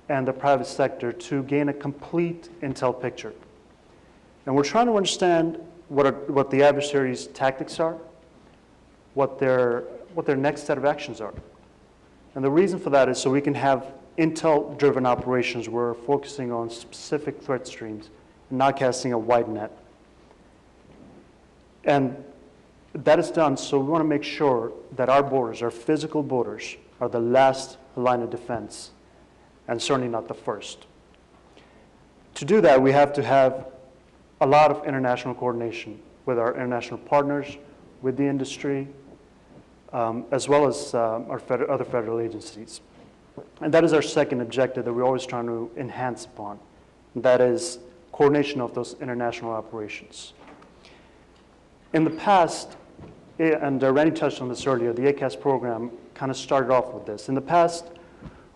S6: and the private sector to gain a complete intel picture. And we're trying to understand what the adversary's tactics are, what their next set of actions are. And the reason for that is so we can have intel-driven operations where we're focusing on specific threat streams and not casting a wide net. And that is done so we want to make sure that our borders, our physical borders, are the last line of defense and certainly not the first. To do that, we have to have a lot of international coordination with our international partners, with the industry, as well as our other federal agencies. And that is our second objective that we're always trying to enhance upon. And that is coordination of those international operations. In the past, and Randy touched on this earlier, the ACAS program kind of started off with this. In the past,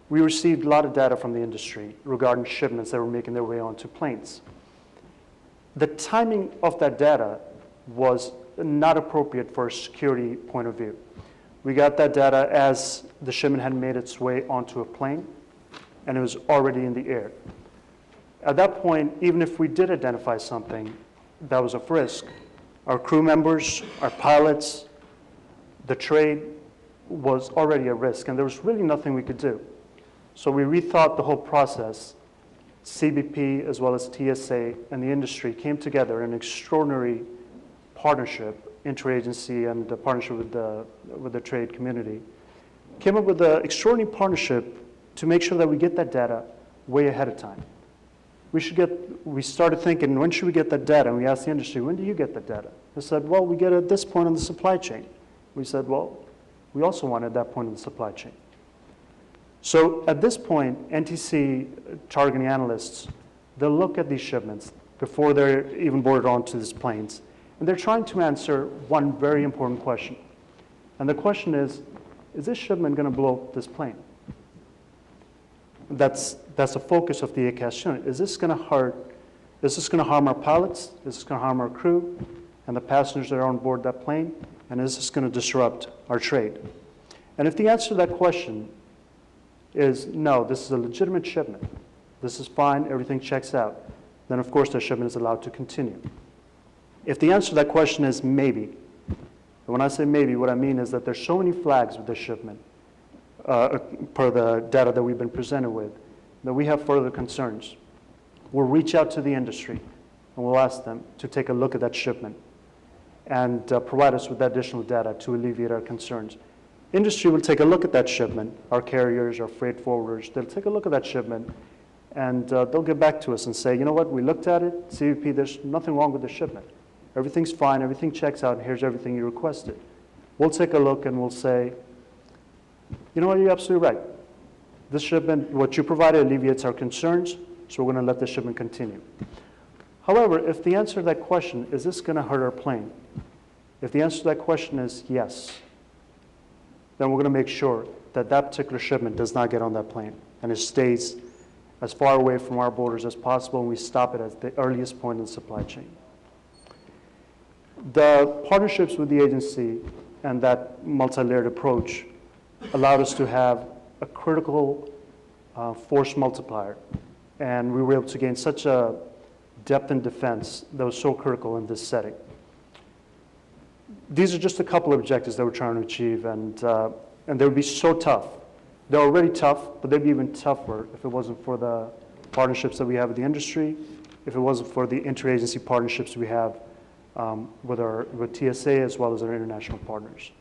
S6: we received a lot of data from the industry regarding shipments that were making their way onto planes. The timing of that data was not appropriate for a security point of view. We got that data as the shipment had made its way onto a plane, and it was already in the air. At that point, even if we did identify something that was of risk, our crew members, our pilots, the trade was already at risk, and there was really nothing we could do. So we rethought the whole process. CBP, as well as TSA, and the industry came together in an extraordinary partnership, interagency and a partnership with the trade community, came up with an extraordinary partnership to make sure that we get that data way ahead of time. We started thinking, when should we get that data? And we asked the industry, when do you get that data? They said, well, we get it at this point in the supply chain. We said, well, we also want it at that point in the supply chain. So at this point, NTC targeting analysts, they'll look at these shipments before they're even boarded onto these planes. And they're trying to answer one very important question. And the question is this shipment going to blow up this plane? That's the focus of the ACAS unit. Is this going to harm our pilots? Is this going to harm our crew and the passengers that are on board that plane? And is this going to disrupt our trade? And if the answer to that question is no, this is a legitimate shipment, this is fine, everything checks out, then of course that shipment is allowed to continue. If the answer to that question is maybe, and when I say maybe, what I mean is that there's so many flags with this shipment, per the data that we've been presented with, that we have further concerns. We'll reach out to the industry and we'll ask them to take a look at that shipment and provide us with additional data to alleviate our concerns. Industry will take a look at that shipment, our carriers, our freight forwarders, they'll take a look at that shipment and they'll get back to us and say, you know what, we looked at it, CBP, there's nothing wrong with the shipment. Everything's fine, everything checks out, and here's everything you requested. We'll take a look and we'll say, you know what, you're absolutely right. this shipment, what you provided alleviates our concerns, so we're going to let the shipment continue. However, if the answer to that question, is this going to hurt our plane? If the answer to that question is yes, then we're going to make sure that that particular shipment does not get on that plane and it stays as far away from our borders as possible, and we stop it at the earliest point in the supply chain. The partnerships with the agency and that multi-layered approach allowed us to have a critical force multiplier, and we were able to gain such a depth in defense that was so critical in this setting. These are just a couple of objectives that we're trying to achieve, and they would be so tough. They're already tough, but they'd be even tougher if it wasn't for the partnerships that we have with the industry, if it wasn't for the interagency partnerships we have with TSA as well as our international partners.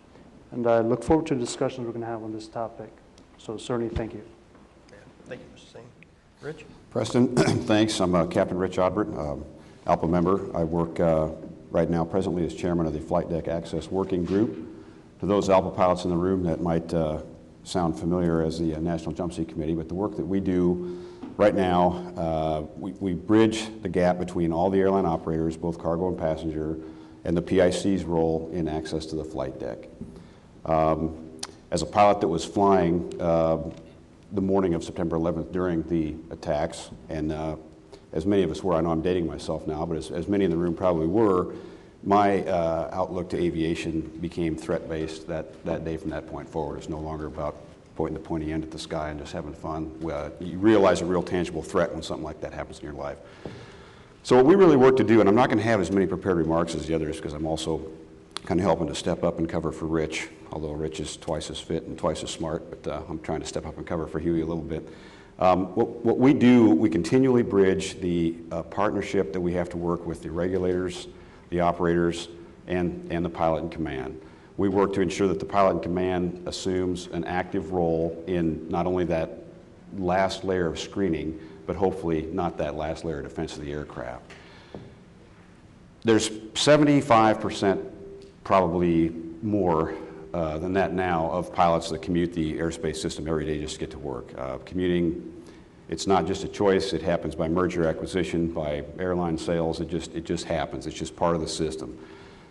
S6: And I look forward to the discussions we're going to have on this topic. So certainly, thank you.
S2: Thank you, Mr. Singh. Rich?
S7: Preston, thanks. I'm Captain Rich Odbert, ALPA member. I work right now presently as chairman of the Flight Deck Access Working Group. To those ALPA pilots in the room, that might sound familiar as the National Jump Seat Committee, but the work that we do right now, we bridge the gap between all the airline operators, both cargo and passenger, and the PIC's role in access to the flight deck. As a pilot that was flying the morning of September 11th during the attacks, and as many of us were, I know I'm dating myself now, but as many in the room probably were, my outlook to aviation became threat-based that day from that point forward. It's no longer about pointing the pointy end at the sky and just having fun. You realize a real tangible threat when something like that happens in your life. So what we really work to do, and I'm not going to have as many prepared remarks as the others because I'm also kind of helping to step up and cover for Rich, although Rich is twice as fit and twice as smart, but I'm trying to step up and cover for Hughey a little bit. What we do, we continually bridge the partnership that we have to work with the regulators, the operators, and the pilot in command. We work to ensure that the pilot in command assumes an active role in not only that last layer of screening, but hopefully not that last layer of defense of the aircraft. There's 75%, probably more than that now, of pilots that commute the airspace system every day just to get to work. Commuting, it's not just a choice, it happens by merger acquisition, by airline sales, it just happens, it's just part of the system.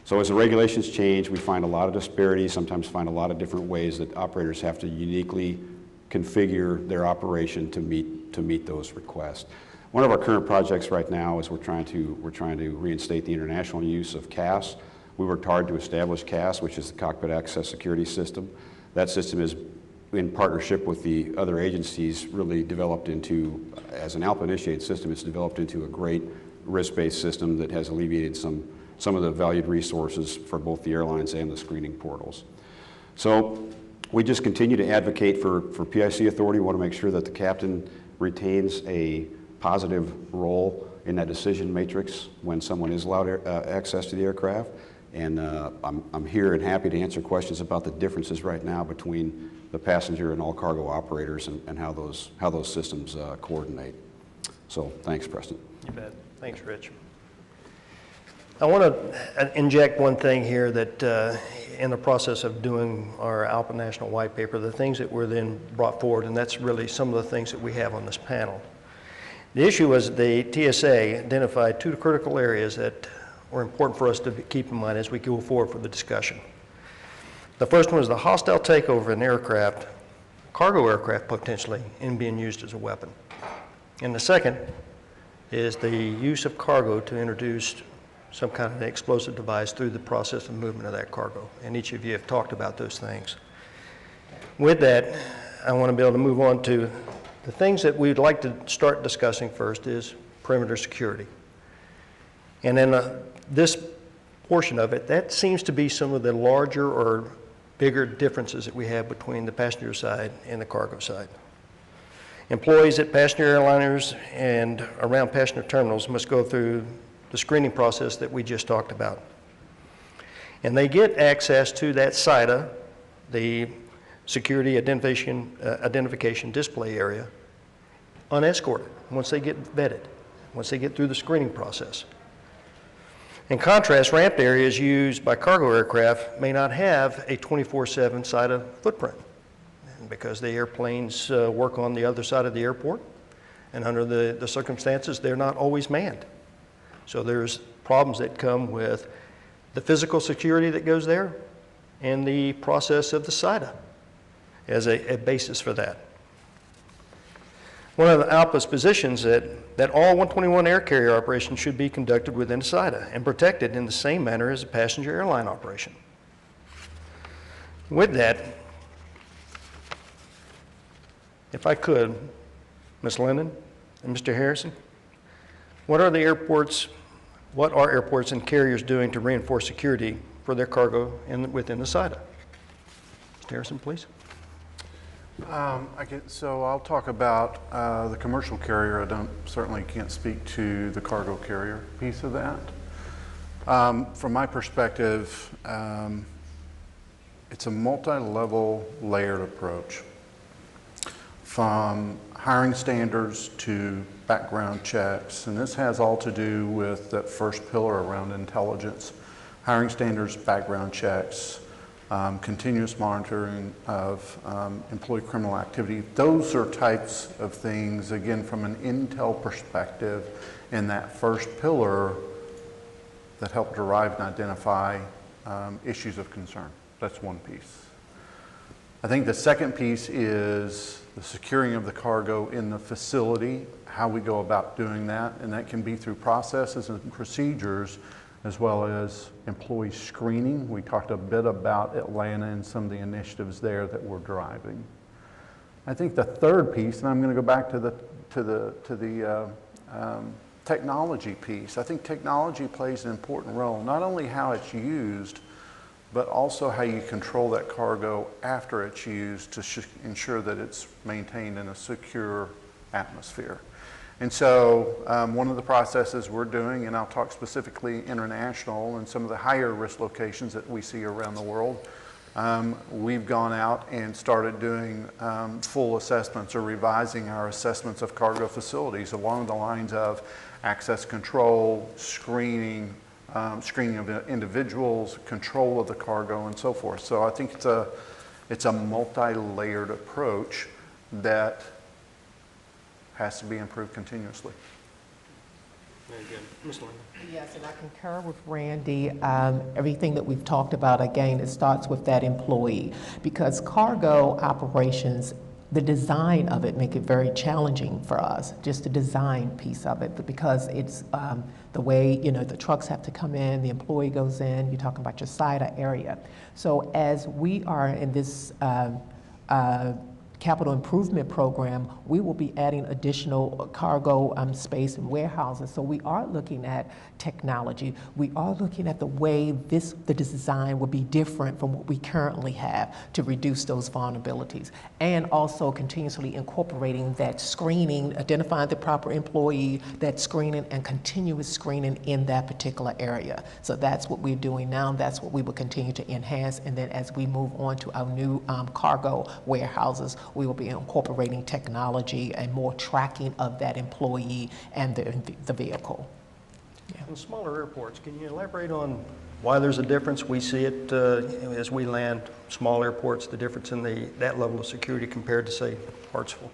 S7: So as the regulations change, we find a lot of disparities, sometimes find a lot of different ways that operators have to uniquely configure their operation to meet those requests. One of our current projects right now is we're trying to reinstate the international use of CAS. We worked hard to establish CAS, which is the Cockpit Access Security System. That system is, in partnership with the other agencies, really developed into, as an ALPA-initiated system, it's developed into a great risk-based system that has alleviated some of the valued resources for both the airlines and the screening portals. So we just continue to advocate for PIC authority. We want to make sure that the captain retains a positive role in that decision matrix when someone is allowed access to the aircraft. And I'm here and happy to answer questions about the differences right now between the passenger and all cargo operators and how those systems coordinate. So thanks, Preston.
S2: You bet. Thanks, Rich. I want to inject one thing here that in the process of doing our ALPA National White Paper, the things that were then brought forward, and that's really some of the things that we have on this panel. The issue was the TSA identified two critical areas that were important for us to keep in mind as we go forward for the discussion. The first one is the hostile takeover of an aircraft, cargo aircraft potentially, and being used as a weapon. And the second is the use of cargo to introduce some kind of an explosive device through the process of movement of that cargo. And each of you have talked about those things. With that, I want to be able to move on to the things that we'd like to start discussing first is perimeter security. And then this portion of it, that seems to be some of the larger or bigger differences that we have between the passenger side and the cargo side. Employees at passenger airliners and around passenger terminals must go through the screening process that we just talked about. And they get access to that SIDA, the security identification display area, unescorted once they get vetted, once they get through the screening process. In contrast, ramped areas used by cargo aircraft may not have a 24/7 SIDA footprint. because the airplanes work on the other side of the airport, and under the circumstances, they're not always manned. So there's problems that come with the physical security that goes there and the process of the SIDA as a basis for that. One of the ALPA's positions that all 121 air carrier operations should be conducted within a SIDA and protected in the same manner as a passenger airline operation. With that, if I could, Ms. Lennon and Mr. Harrison, what are airports and carriers doing to reinforce security for their cargo within the SIDA? Mr. Harrison, please.
S3: So I'll talk about the commercial carrier. I certainly can't speak to the cargo carrier piece of that. From my perspective, it's a multi-level layered approach, from hiring standards to background checks, and this has all to do with that first pillar around intelligence. Hiring standards, background checks, continuous monitoring of employee criminal activity. Those are types of things, again, from an Int'l perspective, in that first pillar that help derive and identify issues of concern. That's one piece. I think the second piece is the securing of the cargo in the facility, how we go about doing that, and that can be through processes and procedures as well as employee screening. We talked a bit about Atlanta and some of the initiatives there that we're driving. I think the third piece, and I'm going to go back to the technology piece. I think technology plays an important role, not only how it's used, but also how you control that cargo after it's used to ensure that it's maintained in a secure atmosphere. And so one of the processes we're doing, and I'll talk specifically international and some of the higher risk locations that we see around the world, we've gone out and started doing full assessments or revising our assessments of cargo facilities along the lines of access control, screening, screening of individuals, control of the cargo, and so forth. So I think it's a multi-layered approach that has to be improved continuously.
S2: Very good. Ms. Lennon.
S5: Yes, and I concur with Randy. Everything that we've talked about, again, it starts with that employee, because cargo operations, the design of it make it very challenging for us, just the design piece of it, because it's the way, the trucks have to come in, the employee goes in, you're talking about your SIDA area. So as we are in this capital improvement program, we will be adding additional cargo space and warehouses. So we are looking at technology. We are looking at the way the design will be different from what we currently have to reduce those vulnerabilities, and also continuously incorporating that screening, identifying the proper employee, that screening and continuous screening in that particular area. So that's what we're doing now. That's what we will continue to enhance. And then as we move on to our new cargo warehouses, we will be incorporating technology and more tracking of that employee and the vehicle. Yeah.
S2: On smaller airports, can you elaborate on why there's a difference? We see it as we land small airports, the difference in that level of security compared to, say, Hartsfield.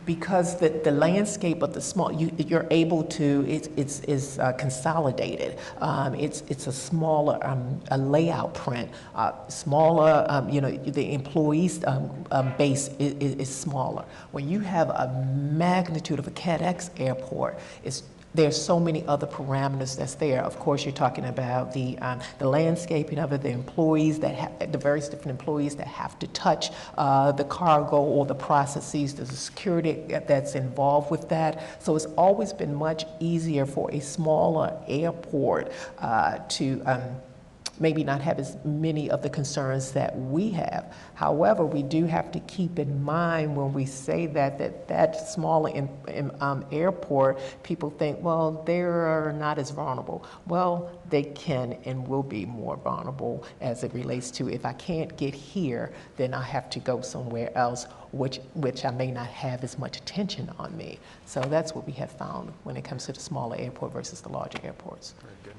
S5: Because the landscape of the small, you're able to, it's consolidated. It's a smaller a layout print, smaller, the employees base is smaller. When you have a magnitude of a CADX airport, there's so many other parameters that's there. Of course, you're talking about the landscaping of it, the employees the various different employees that have to touch the cargo or the processes, the security that's involved with that. So it's always been much easier for a smaller airport to maybe not have as many of the concerns that we have. However, we do have to keep in mind when we say that smaller airport, people think, well, they're not as vulnerable. Well, they can and will be more vulnerable as it relates to, if I can't get here, then I have to go somewhere else, which I may not have as much attention on me. So that's what we have found when it comes to the smaller airport versus the larger airports.
S2: Very good.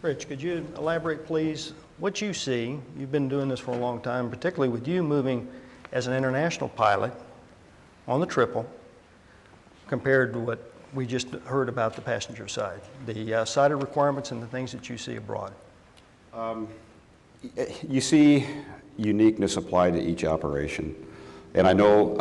S2: Rich, could you elaborate, please, what you see? You've been doing this for a long time, particularly with you moving as an international pilot on the triple compared to what we just heard about the passenger side, the sighted requirements and the things that you see abroad?
S7: You see uniqueness applied to each operation. And I know,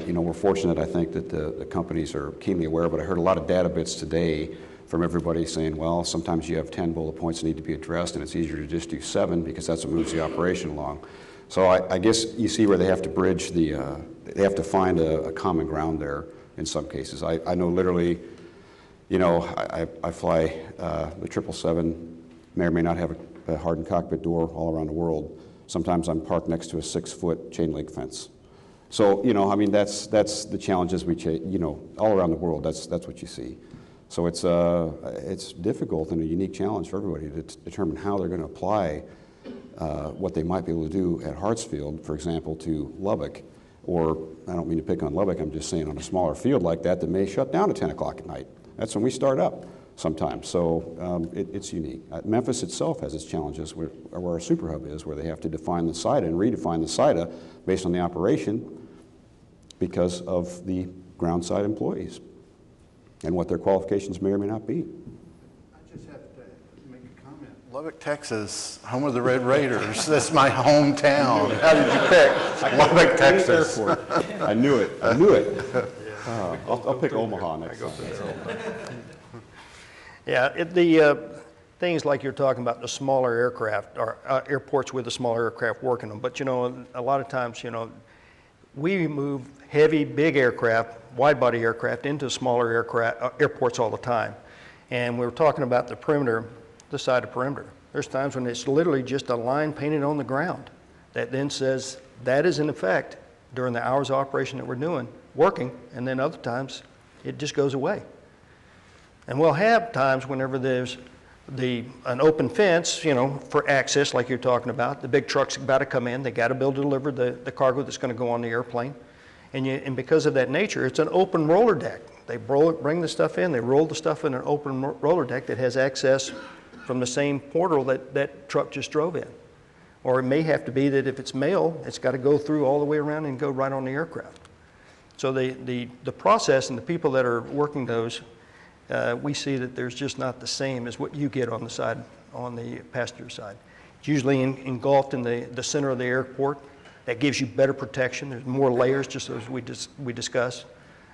S7: we're fortunate, I think, that the companies are keenly aware, but I heard a lot of data bits today from everybody saying, well, sometimes you have 10 bullet points that need to be addressed, and it's easier to just do 7 because that's what moves the operation along. So I guess you see where they have to bridge they have to find a common ground there in some cases. I know literally, I fly the 777, may or may not have a hardened cockpit door all around the world. Sometimes I'm parked next to a 6-foot chain link fence. So, that's the challenges all around the world, that's what you see. So it's difficult and a unique challenge for everybody to determine how they're going to apply what they might be able to do at Hartsfield, for example, to Lubbock. Or, I don't mean to pick on Lubbock, I'm just saying on a smaller field like that may shut down at 10 o'clock at night. That's when we start up sometimes. So it's unique. Memphis itself has its challenges where our super hub is, where they have to define the SIDA and redefine the SIDA based on the operation because of the ground side employees and what their qualifications may or may not be.
S3: I just have to make a comment. Lubbock, Texas, home of the Red Raiders. That's my hometown. How did you pick Lubbock, Texas?
S7: I knew it. I'll pick Omaha next time.
S2: Yeah, the things like you're talking about, the smaller aircraft, or airports with the smaller aircraft working them. But, a lot of times, we move heavy, big aircraft, wide-body aircraft into smaller airports all the time. And we were talking about the perimeter, the side of perimeter. There's times when it's literally just a line painted on the ground that then says that is in effect during the hours of operation that we're working, and then other times it just goes away. And we'll have times whenever there's an open fence, for access like you're talking about. The big truck's about to come in. They got to be able to deliver the cargo that's going to go on the airplane. And because of that nature, it's an open roller deck. They bring the stuff in. They roll the stuff in an open roller deck that has access from the same portal that truck just drove in. Or it may have to be that if it's mail, it's got to go through all the way around and go right on the aircraft. So the process and the people that are working those, we see that there's just not the same as what you get on the passenger side. It's usually engulfed in the center of the airport. That gives you better protection. There's more layers, just as we discussed.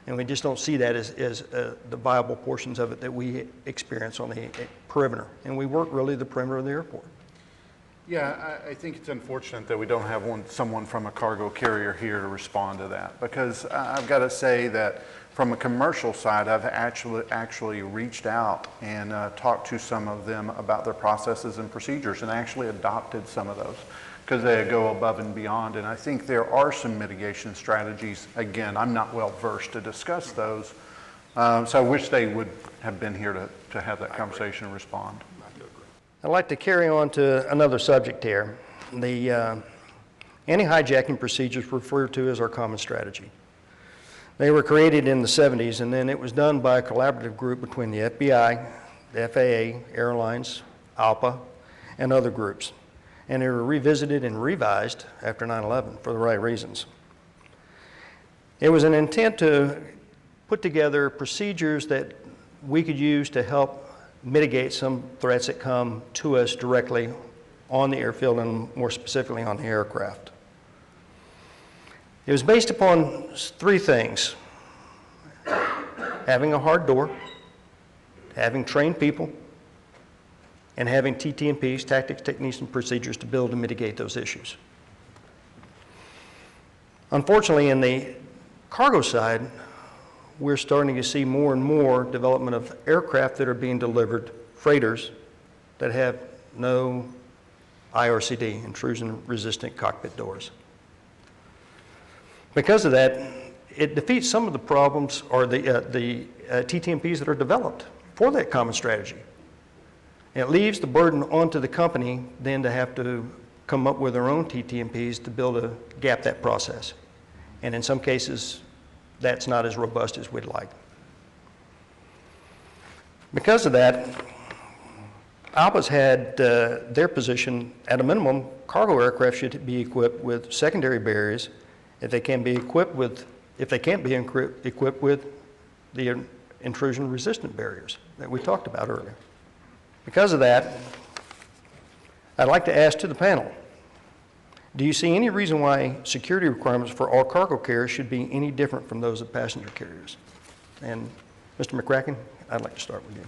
S2: And we just don't see that as the viable portions of it that we experience on the perimeter. And we work really the perimeter of the airport.
S3: Yeah, I think it's unfortunate that we don't have someone from a cargo carrier here to respond to that, because I've got to say that from a commercial side, I've actually reached out and talked to some of them about their processes and procedures, and actually adopted some of those because they go above and beyond. And I think there are some mitigation strategies. Again, I'm not well versed to discuss those, so I wish they would have been here to have that conversation and respond.
S2: I'd like to carry on to another subject here. The anti-hijacking procedures referred to as our common strategy. They were created in the 70s, and then it was done by a collaborative group between the FBI, the FAA, airlines, ALPA, and other groups. And they were revisited and revised after 9/11 for the right reasons. It was an intent to put together procedures that we could use to help mitigate some threats that come to us directly on the airfield and more specifically on the aircraft. It was based upon 3 things: having a hard door, having trained people, and having TTMPs, tactics, techniques, and procedures to build and mitigate those issues. Unfortunately, in the cargo side, we're starting to see more and more development of aircraft that are being delivered, freighters, that have no IRCD, intrusion-resistant cockpit doors. Because of that, it defeats some of the problems or the TTMPs that are developed for that common strategy. And it leaves the burden onto the company then to have to come up with their own TTMPs to build a gap that process. And in some cases, that's not as robust as we'd like. Because of that, ALPA's had their position, at a minimum, cargo aircraft should be equipped with secondary barriers if they can't be equipped with the intrusion-resistant barriers that we talked about earlier. Because of that, I'd like to ask to the panel, do you see any reason why security requirements for all cargo carriers should be any different from those of passenger carriers? And Mr. McCracken, I'd like to start with you.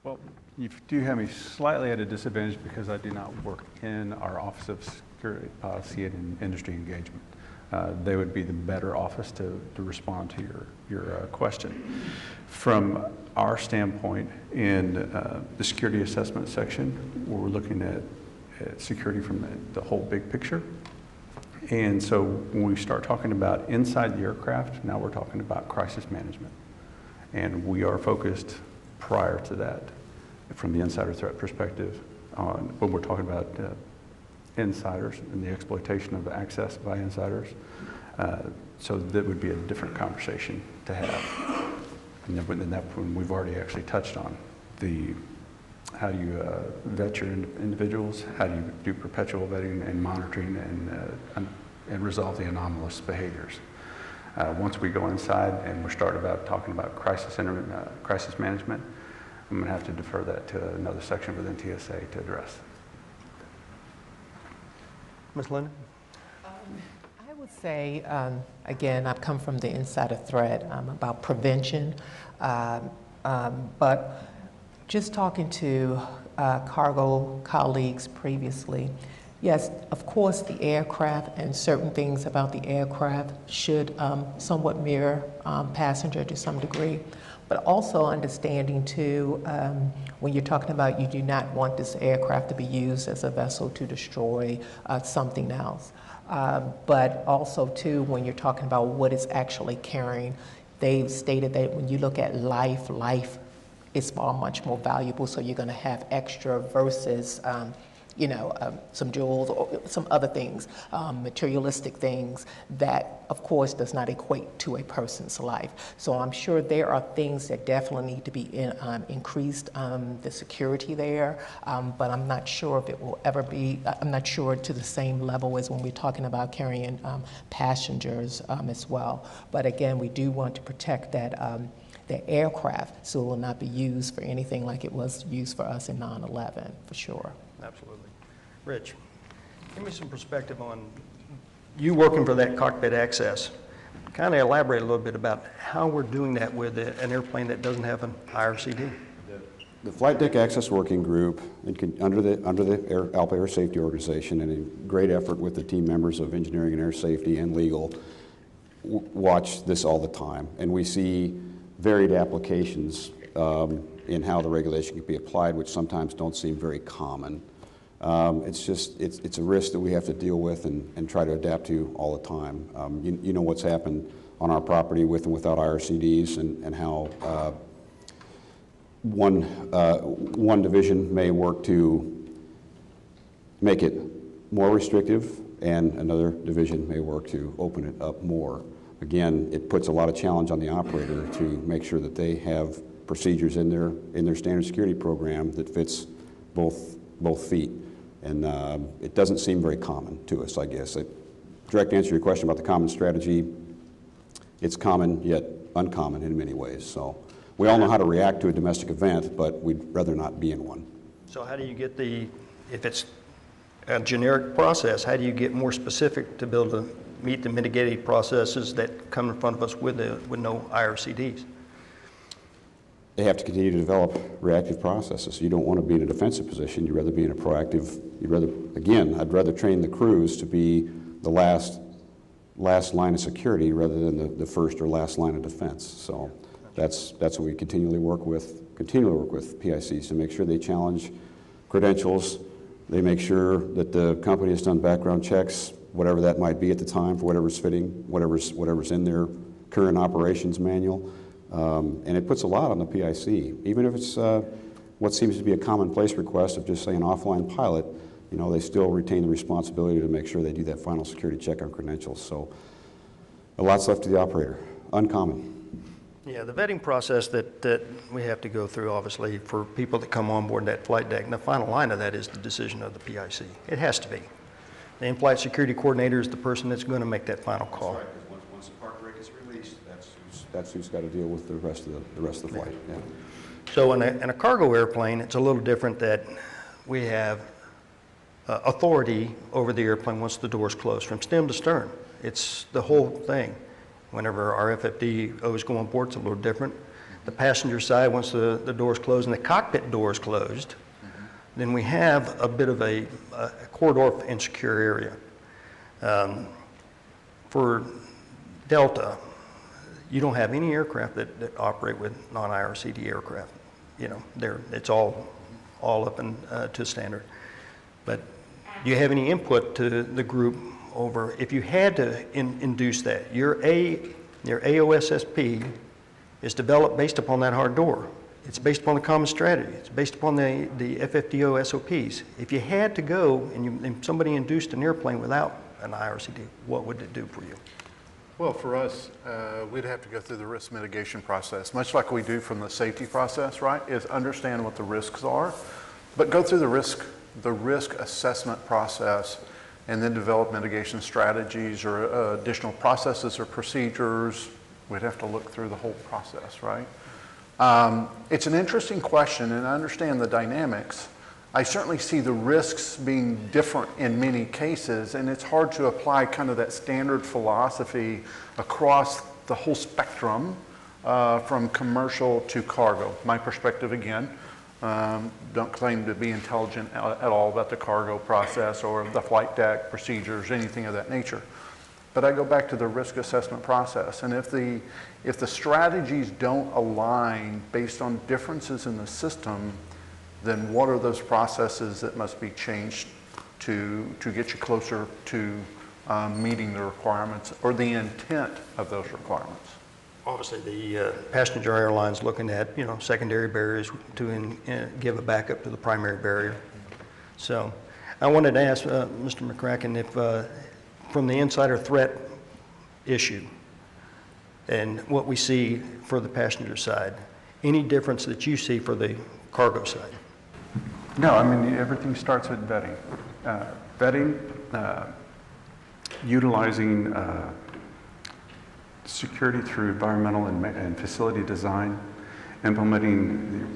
S4: Well, you do have me slightly at a disadvantage because I do not work in our Office of Security Policy and Industry Engagement. They would be the better office to respond to your question. From our standpoint, in the security assessment section, we're looking at security from the whole big picture. And so when we start talking about inside the aircraft, now we're talking about crisis management. And we are focused prior to that from the insider threat perspective on when we're talking about insiders and the exploitation of access by insiders. So that would be a different conversation to have. And then that one we've already actually touched on. How do you vet your individuals? How do you do perpetual vetting and monitoring and resolve the anomalous behaviors? Once we go inside and we're talking about crisis management, I'm going to have to defer that to another section within TSA to address.
S2: Ms. Lennon?
S5: I would say, again, I've come from the insider threat about prevention, but just talking to cargo colleagues previously, yes, of course, the aircraft and certain things about the aircraft should somewhat mirror passenger to some degree, but also understanding too, when you're talking about you do not want this aircraft to be used as a vessel to destroy something else. But also too, when you're talking about what it's actually carrying, they've stated that when you look at life is far much more valuable, so you're going to have extra versus some jewels or some other things, materialistic things that, of course, does not equate to a person's life. So I'm sure there are things that definitely need to be increased, the security there, but I'm not sure if it will ever be, I'm not sure to the same level as when we're talking about carrying passengers as well. But again, we do want to protect that the aircraft, so it will not be used for anything like it was used for us in 9/11, for sure.
S2: Absolutely. Rich, give me some perspective on you working for that cockpit access. Kind of elaborate a little bit about how we're doing that with an airplane that doesn't have an IRCD.
S7: The Flight Deck Access Working Group, under the ALPA Air Safety Organization, and a great effort with the team members of Engineering and Air Safety and Legal, watch this all the time. And we see varied applications in how the regulation can be applied, which sometimes don't seem very common. It's a risk that we have to deal with and try to adapt to all the time. You know what's happened on our property with and without IRCDs and how one division may work to make it more restrictive and another division may work to open it up more. Again, it puts a lot of challenge on the operator to make sure that they have procedures in their standard security program that fits both feet. And it doesn't seem very common to us, I guess. Direct answer to your question about the common strategy, it's common yet uncommon in many ways. So we all know how to react to a domestic event, but we'd rather not be in one.
S2: So how do you get if it's a generic process, how do you get more specific to be able to meet the mitigating processes that come in front of us with no IRCDs?
S7: They have to continue to develop reactive processes. You don't want to be in a defensive position. You'd rather be in a proactive, I'd rather train the crews to be the last line of security rather than the first or last line of defense. So that's what we continually work with PICs to make sure they challenge credentials. They make sure that the company has done background checks, whatever that might be at the time, for whatever's fitting, whatever's in their current operations manual. And it puts a lot on the PIC. Even if it's what seems to be a commonplace request of just, say, an offline pilot, they still retain the responsibility to make sure they do that final security check on credentials. So a lot's left to the operator. Uncommon.
S2: Yeah, the vetting process that we have to go through, obviously, for people that come on board that flight deck, and the final line of that is the decision of the PIC. It has to be. The in-flight security coordinator is the person that's going to make that final call.
S7: That's right, because once the park brake is released, that's who's got to deal with the rest of the flight. Yeah.
S2: So in a cargo airplane, it's a little different that we have authority over the airplane once the door's closed, from stem to stern. It's the whole thing. Whenever our FFDOs go on board, it's a little different. The passenger side, once the door's closed and the cockpit door is closed, then we have a bit of a corridor and secure area. For Delta, you don't have any aircraft that operate with non-IRCD aircraft. You know, it's all up and to standard. But do you have any input to the group over, if you had to induce that, your AOSSP is developed based upon that hard door. It's based upon the common strategy. It's based upon the FFDO SOPs. If you had to go and somebody induced an airplane without an IRCD, what would it do for you?
S3: Well, for us, we'd have to go through the risk mitigation process, much like we do from the safety process, right? Is understand what the risks are, but go through the risk assessment process and then develop mitigation strategies or additional processes or procedures. We'd have to look through the whole process, right? It's an interesting question, and I understand the dynamics. I certainly see the risks being different in many cases, and it's hard to apply kind of that standard philosophy across the whole spectrum from commercial to cargo. My perspective, again, don't claim to be intelligent at all about the cargo process or the flight deck procedures, anything of that nature. But I go back to the risk assessment process, and if the strategies don't align based on differences in the system, then what are those processes that must be changed to get you closer to meeting the requirements or the intent of those requirements?
S2: Obviously, the passenger airlines looking at, you know, secondary barriers to give a backup to the primary barrier. So I wanted to ask Mr. McCracken if from the insider threat issue and what we see for the passenger side, any difference that you see for the cargo side?
S4: No, I mean, everything starts with vetting. Utilizing security through environmental and facility design, implementing the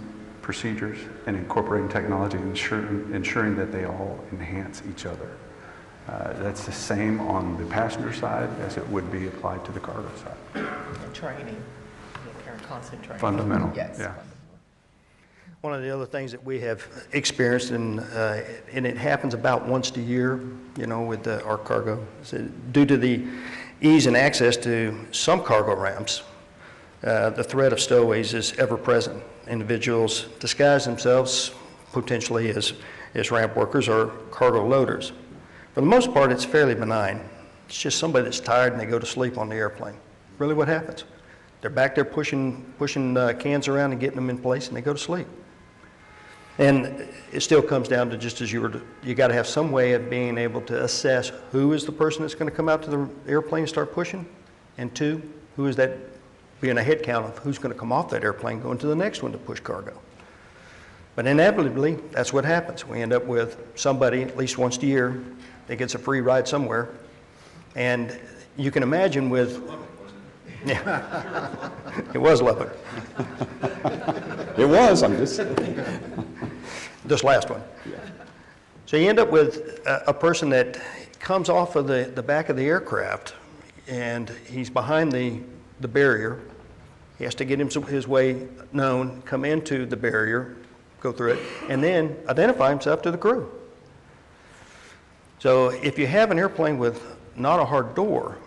S4: procedures, and incorporating technology, ensuring that they all enhance each other. That's the same on the passenger side as it would be applied to the cargo side.
S5: And training, constant training.
S4: Fundamental,
S5: yes.
S4: Yeah.
S2: One of the other things that we have experienced, and it happens about once a year, you know, with our cargo, so due to the ease and access to some cargo ramps, the threat of stowaways is ever present. Individuals disguise themselves potentially as ramp workers or cargo loaders. For the most part, it's fairly benign. It's just somebody that's tired and they go to sleep on the airplane. Really what happens. They're back there pushing cans around and getting them in place, and they go to sleep. And it still comes down to just as you got to have some way of being able to assess who is the person that's going to come out to the airplane and start pushing, and two, who is that, being a head count of who's going to come off that airplane going to the next one to push cargo. But inevitably, that's what happens. We end up with somebody, at least once a year, that gets a free ride somewhere. And you can imagine with, yeah, it was Lubbock.
S7: It was, I'm just...
S2: This last one.
S7: Yeah.
S2: So you end up with a person that comes off of the back of the aircraft, and he's behind the barrier. He has to get his way known, come into the barrier, go through it, and then identify himself to the crew. So if you have an airplane with not a hard door,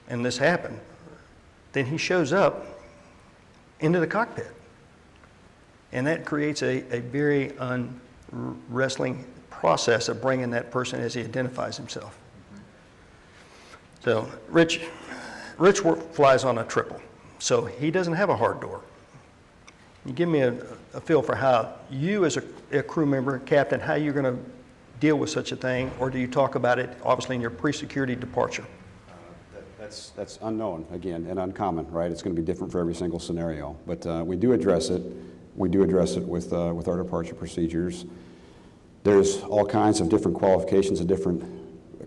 S2: and this happened, then he shows up into the cockpit. And that creates a very unwrestling process of bringing that person as he identifies himself. So Rich flies on a triple, so he doesn't have a hard door. You give me a feel for how you as a crew member, captain, how you're going to deal with such a thing, or do you talk about it obviously in your pre-security departure?
S7: That's unknown, again, and uncommon, right? It's going to be different for every single scenario, but we do address it. We do address it with our departure procedures. There's all kinds of different qualifications of different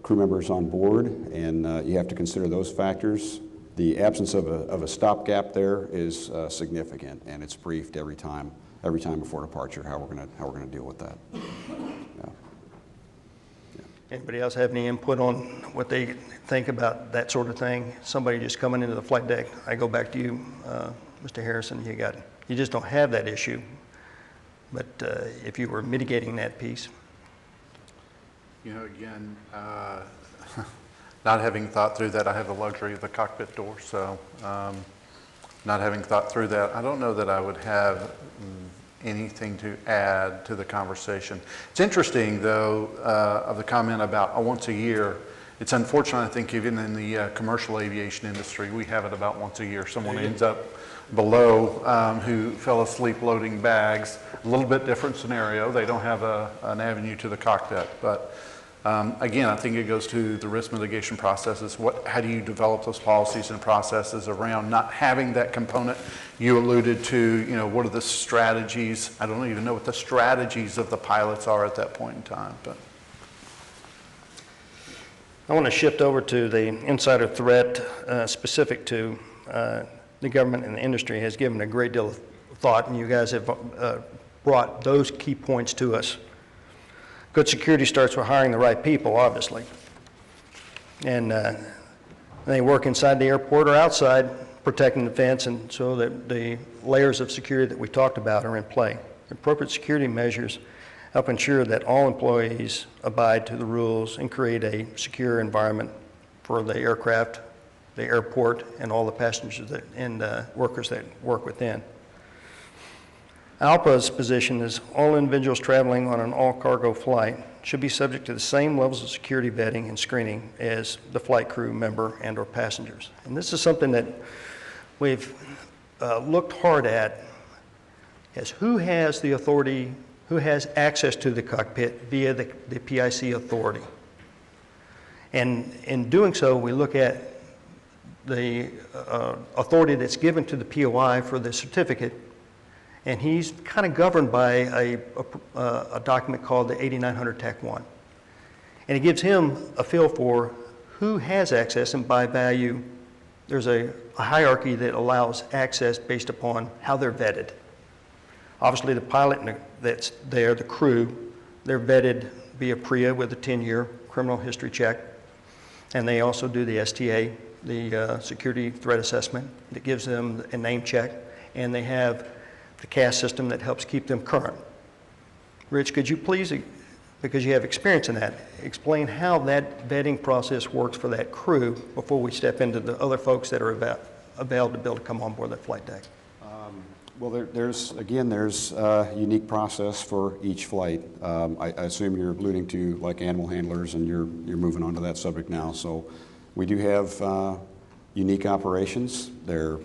S7: crew members on board, and you have to consider those factors. The absence of a stopgap there is significant, and it's briefed every time before departure how we're going to deal with that. Yeah.
S2: Anybody else have any input on what they think about that sort of thing? Somebody just coming into the flight deck. I go back to you, Mr. Harrison. You just don't have that issue. But if you were mitigating that piece.
S3: You know, again, not having thought through that, I have the luxury of the cockpit door, so not having thought through that, I don't know that I would have anything to add to the conversation. It's interesting, though, of the comment about a once a year. It's unfortunate, I think, even in the commercial aviation industry, we have it about once a year. Someone ends up below who fell asleep loading bags. A little bit different scenario. They don't have an avenue to the cockpit, but again, I think it goes to the risk mitigation processes. How do you develop those policies and processes around not having that component? You alluded to, you know, what are the strategies? I don't even know what the strategies of the pilots are at that point in time. But
S2: I want to shift over to the insider threat specific to the government and the industry has given a great deal of thought, and you guys have brought those key points to us. Good security starts with hiring the right people, obviously. And they work inside the airport or outside, protecting the fence, and so that the layers of security that we talked about are in play. Appropriate security measures help ensure that all employees abide to the rules and create a secure environment for the aircraft, the airport, and all the passengers and workers that work within. ALPA's position is all individuals traveling on an all-cargo flight should be subject to the same levels of security vetting and screening as the flight crew member and or passengers. And this is something that we've looked hard at, as who has the authority, who has access to the cockpit via the PIC authority. And in doing so, we look at the authority that's given to the POI for the certificate, and he's kind of governed by a document called the 8900 TAC 1. And it gives him a feel for who has access, and by value, there's a hierarchy that allows access based upon how they're vetted. Obviously, the pilot that's there, the crew, they're vetted via PREA with a 10-year criminal history check. And they also do the STA, the security threat assessment, that gives them a name check. And they have the CAS system that helps keep them current. Rich, could you please, because you have experience in that, explain how that vetting process works for that crew before we step into the other folks that are available to be able to come on board that flight deck?
S7: Well, there's a unique process for each flight. I assume you're alluding to like animal handlers, and you're moving on to that subject now. So we do have unique operations. They're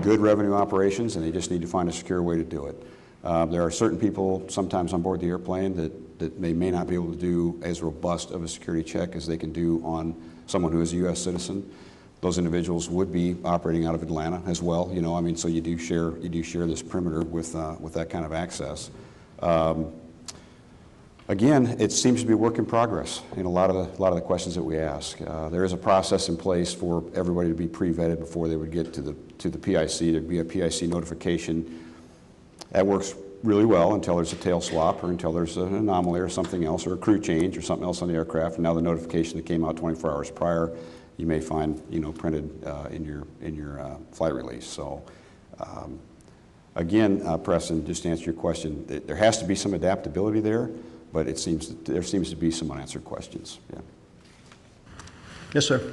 S7: good revenue operations, and they just need to find a secure way to do it. There are certain people sometimes on board the airplane that they may not be able to do as robust of a security check as they can do on someone who is a U.S. citizen. Those individuals would be operating out of Atlanta as well. You know, I mean, so you do share this perimeter with that kind of access. Again, it seems to be a work in progress in a lot of the questions that we ask. There is a process in place for everybody to be pre-vetted before they would get to the PIC. There'd be a PIC notification. That works really well until there's a tail swap, or until there's an anomaly or something else, or a crew change or something else on the aircraft. And now the notification that came out 24 hours prior, you may find, you know, printed in your flight release. So again, Preston, just to answer your question, there has to be some adaptability there, but there seems to be some unanswered questions. Yeah.
S2: Yes, sir.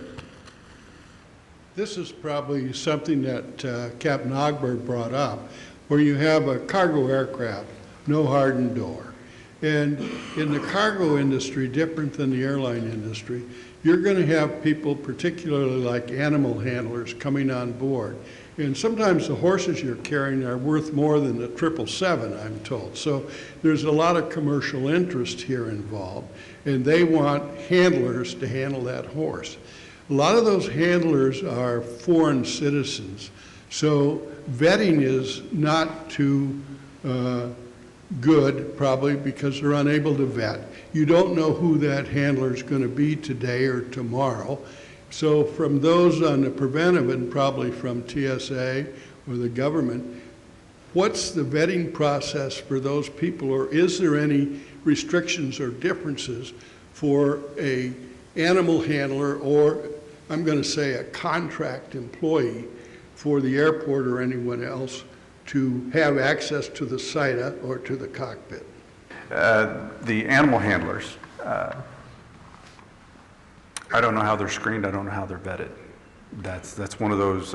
S8: This is probably something that Captain Ogberg brought up, where you have a cargo aircraft, no hardened door. And in the cargo industry, different than the airline industry, you're going to have people, particularly like animal handlers, coming on board. And sometimes the horses you're carrying are worth more than the 777, I'm told. So there's a lot of commercial interest here involved, and they want handlers to handle that horse. A lot of those handlers are foreign citizens. So vetting is not to good, probably, because they're unable to vet. You don't know who that handler is going to be today or tomorrow. So from those on the preventive and probably from TSA or the government, what's the vetting process for those people, or is there any restrictions or differences for a animal handler, or I'm going to say a contract employee for the airport or anyone else to have access to the SITA or to the cockpit?
S4: The animal handlers, I don't know how they're screened, I don't know how they're vetted. That's one of those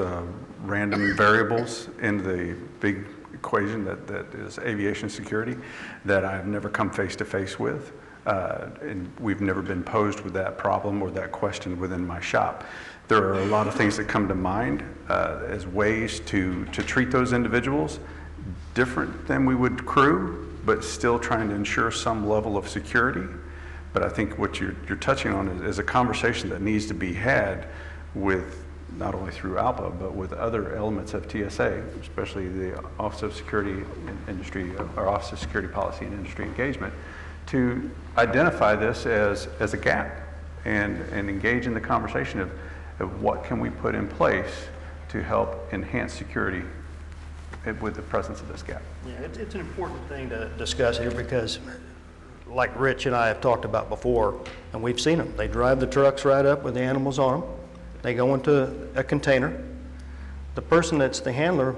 S4: random variables in the big equation that is aviation security that I've never come face to face with. And we've never been posed with that problem or that question within my shop. There are a lot of things that come to mind as ways to treat those individuals different than we would crew, but still trying to ensure some level of security. But I think what you're touching on is a conversation that needs to be had with not only through ALPA, but with other elements of TSA, especially the Office of Security Industry, or Office of Security Policy and Industry Engagement, to identify this as a gap and engage in the conversation of what can we put in place to help enhance security with the presence of this gap.
S2: Yeah, it's an important thing to discuss here because, like Rich and I have talked about before, and we've seen them, they drive the trucks right up with the animals on them. They go into a container. The person that's the handler,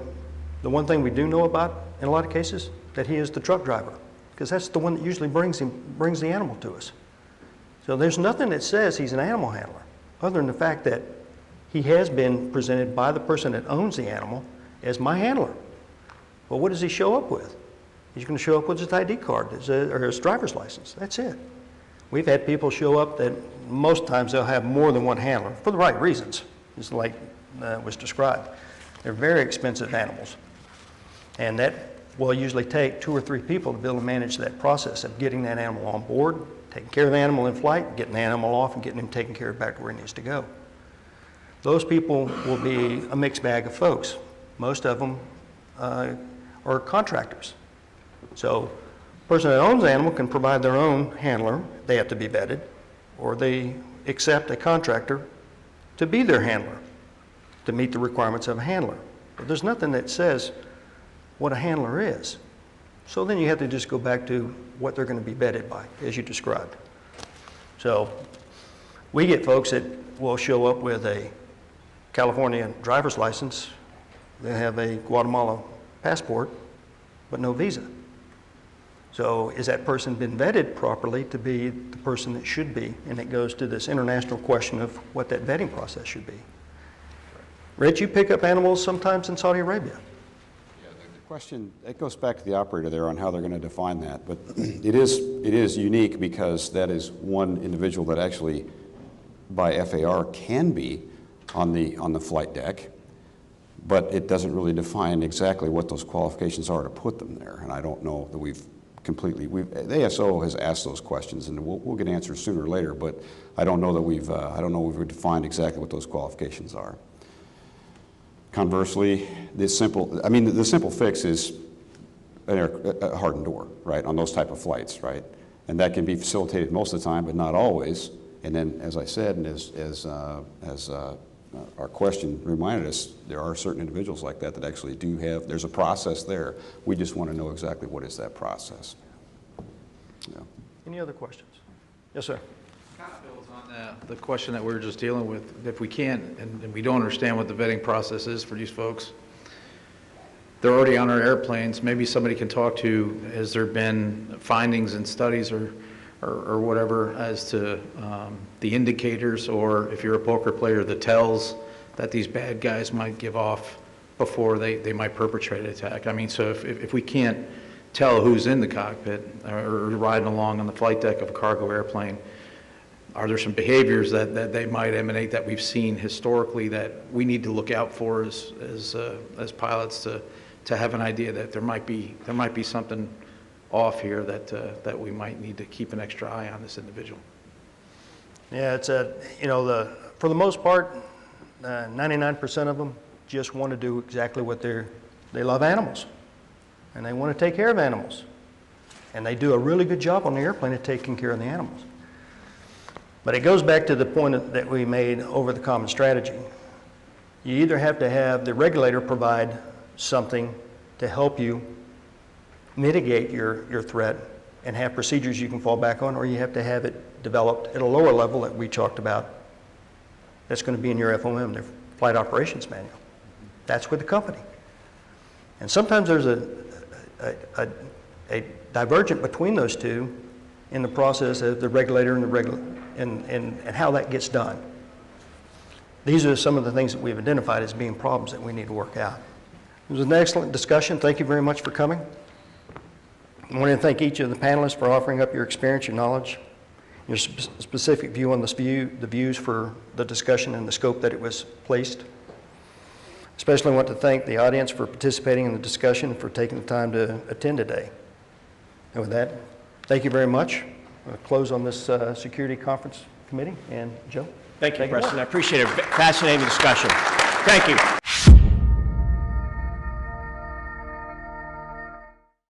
S2: the one thing we do know about in a lot of cases, that he is the truck driver, because that's the one that usually brings the animal to us. So there's nothing that says he's an animal handler, other than the fact that he has been presented by the person that owns the animal as my handler. Well, what does he show up with? He's going to show up with his ID card or his driver's license. That's it. We've had people show up that most times they'll have more than one handler for the right reasons, just like was described. They're very expensive animals. And that will usually take 2 or 3 people to be able to manage that process of getting that animal on board, taking care of the animal in flight, getting the animal off, and getting him taken care of back to where he needs to go. Those people will be a mixed bag of folks. Most of them are contractors. So the person that owns the animal can provide their own handler. They have to be vetted, or they accept a contractor to be their handler, to meet the requirements of a handler. But there's nothing that says what a handler is. So then you have to just go back to what they're going to be vetted by, as you described. So we get folks that will show up with a California driver's license. They have a Guatemala passport, but no visa. So is that person been vetted properly to be the person that should be? And it goes to this international question of what that vetting process should be. Rich, you pick up animals sometimes in Saudi Arabia.
S7: Yeah, the question, it goes back to the operator there on how they're going to define that. But it is unique because that is one individual that actually, by FAR, can be on the flight deck. But it doesn't really define exactly what those qualifications are to put them there. And I don't know that we've completely, the ASO has asked those questions, and we'll get answers sooner or later, but I don't know that we've defined exactly what those qualifications are. Conversely, the simple fix is a hardened door, right, on those type of flights, right? And that can be facilitated most of the time, but not always. And then, as I said, and as our question reminded us, there are certain individuals like that that actually do have, there's a process there. We just want to know exactly what is that process. Yeah.
S2: Any other questions? Yes, sir.
S9: Kind of builds on the question that we were just dealing with. If we can't, and we don't understand what the vetting process is for these folks, they're already on our airplanes. Maybe somebody can talk to, has there been findings and studies or whatever as to the indicators, or if you're a poker player, the tells that these bad guys might give off before they might perpetrate an attack. I mean, so if we can't tell who's in the cockpit or riding along on the flight deck of a cargo airplane, are there some behaviors that they might emanate that we've seen historically that we need to look out for as pilots to have an idea that there might be something off here that we might need to keep an extra eye on this individual?
S2: Yeah, it's for the most part, 99% of them just want to do exactly what they love animals, and they want to take care of animals. And they do a really good job on the airplane of taking care of the animals. But it goes back to the point that we made over the common strategy. You either have to have the regulator provide something to help you mitigate your threat and have procedures you can fall back on, or you have to have it developed at a lower level that we talked about. That's going to be in your FOM, the Flight Operations Manual. That's with the company. And sometimes there's a divergent between those two in the process of the regulator and how that gets done. These are some of the things that we've identified as being problems that we need to work out. It was an excellent discussion. Thank you very much for coming. I want to thank each of the panelists for offering up your experience, your knowledge, your specific view on the views for the discussion and the scope that it was placed. Especially want to thank the audience for participating in the discussion and for taking the time to attend today. And with that, thank you very much. We'll close on this Security Conference Committee. And Joe?
S1: Thank you, Preston. I appreciate a fascinating discussion. Thank you.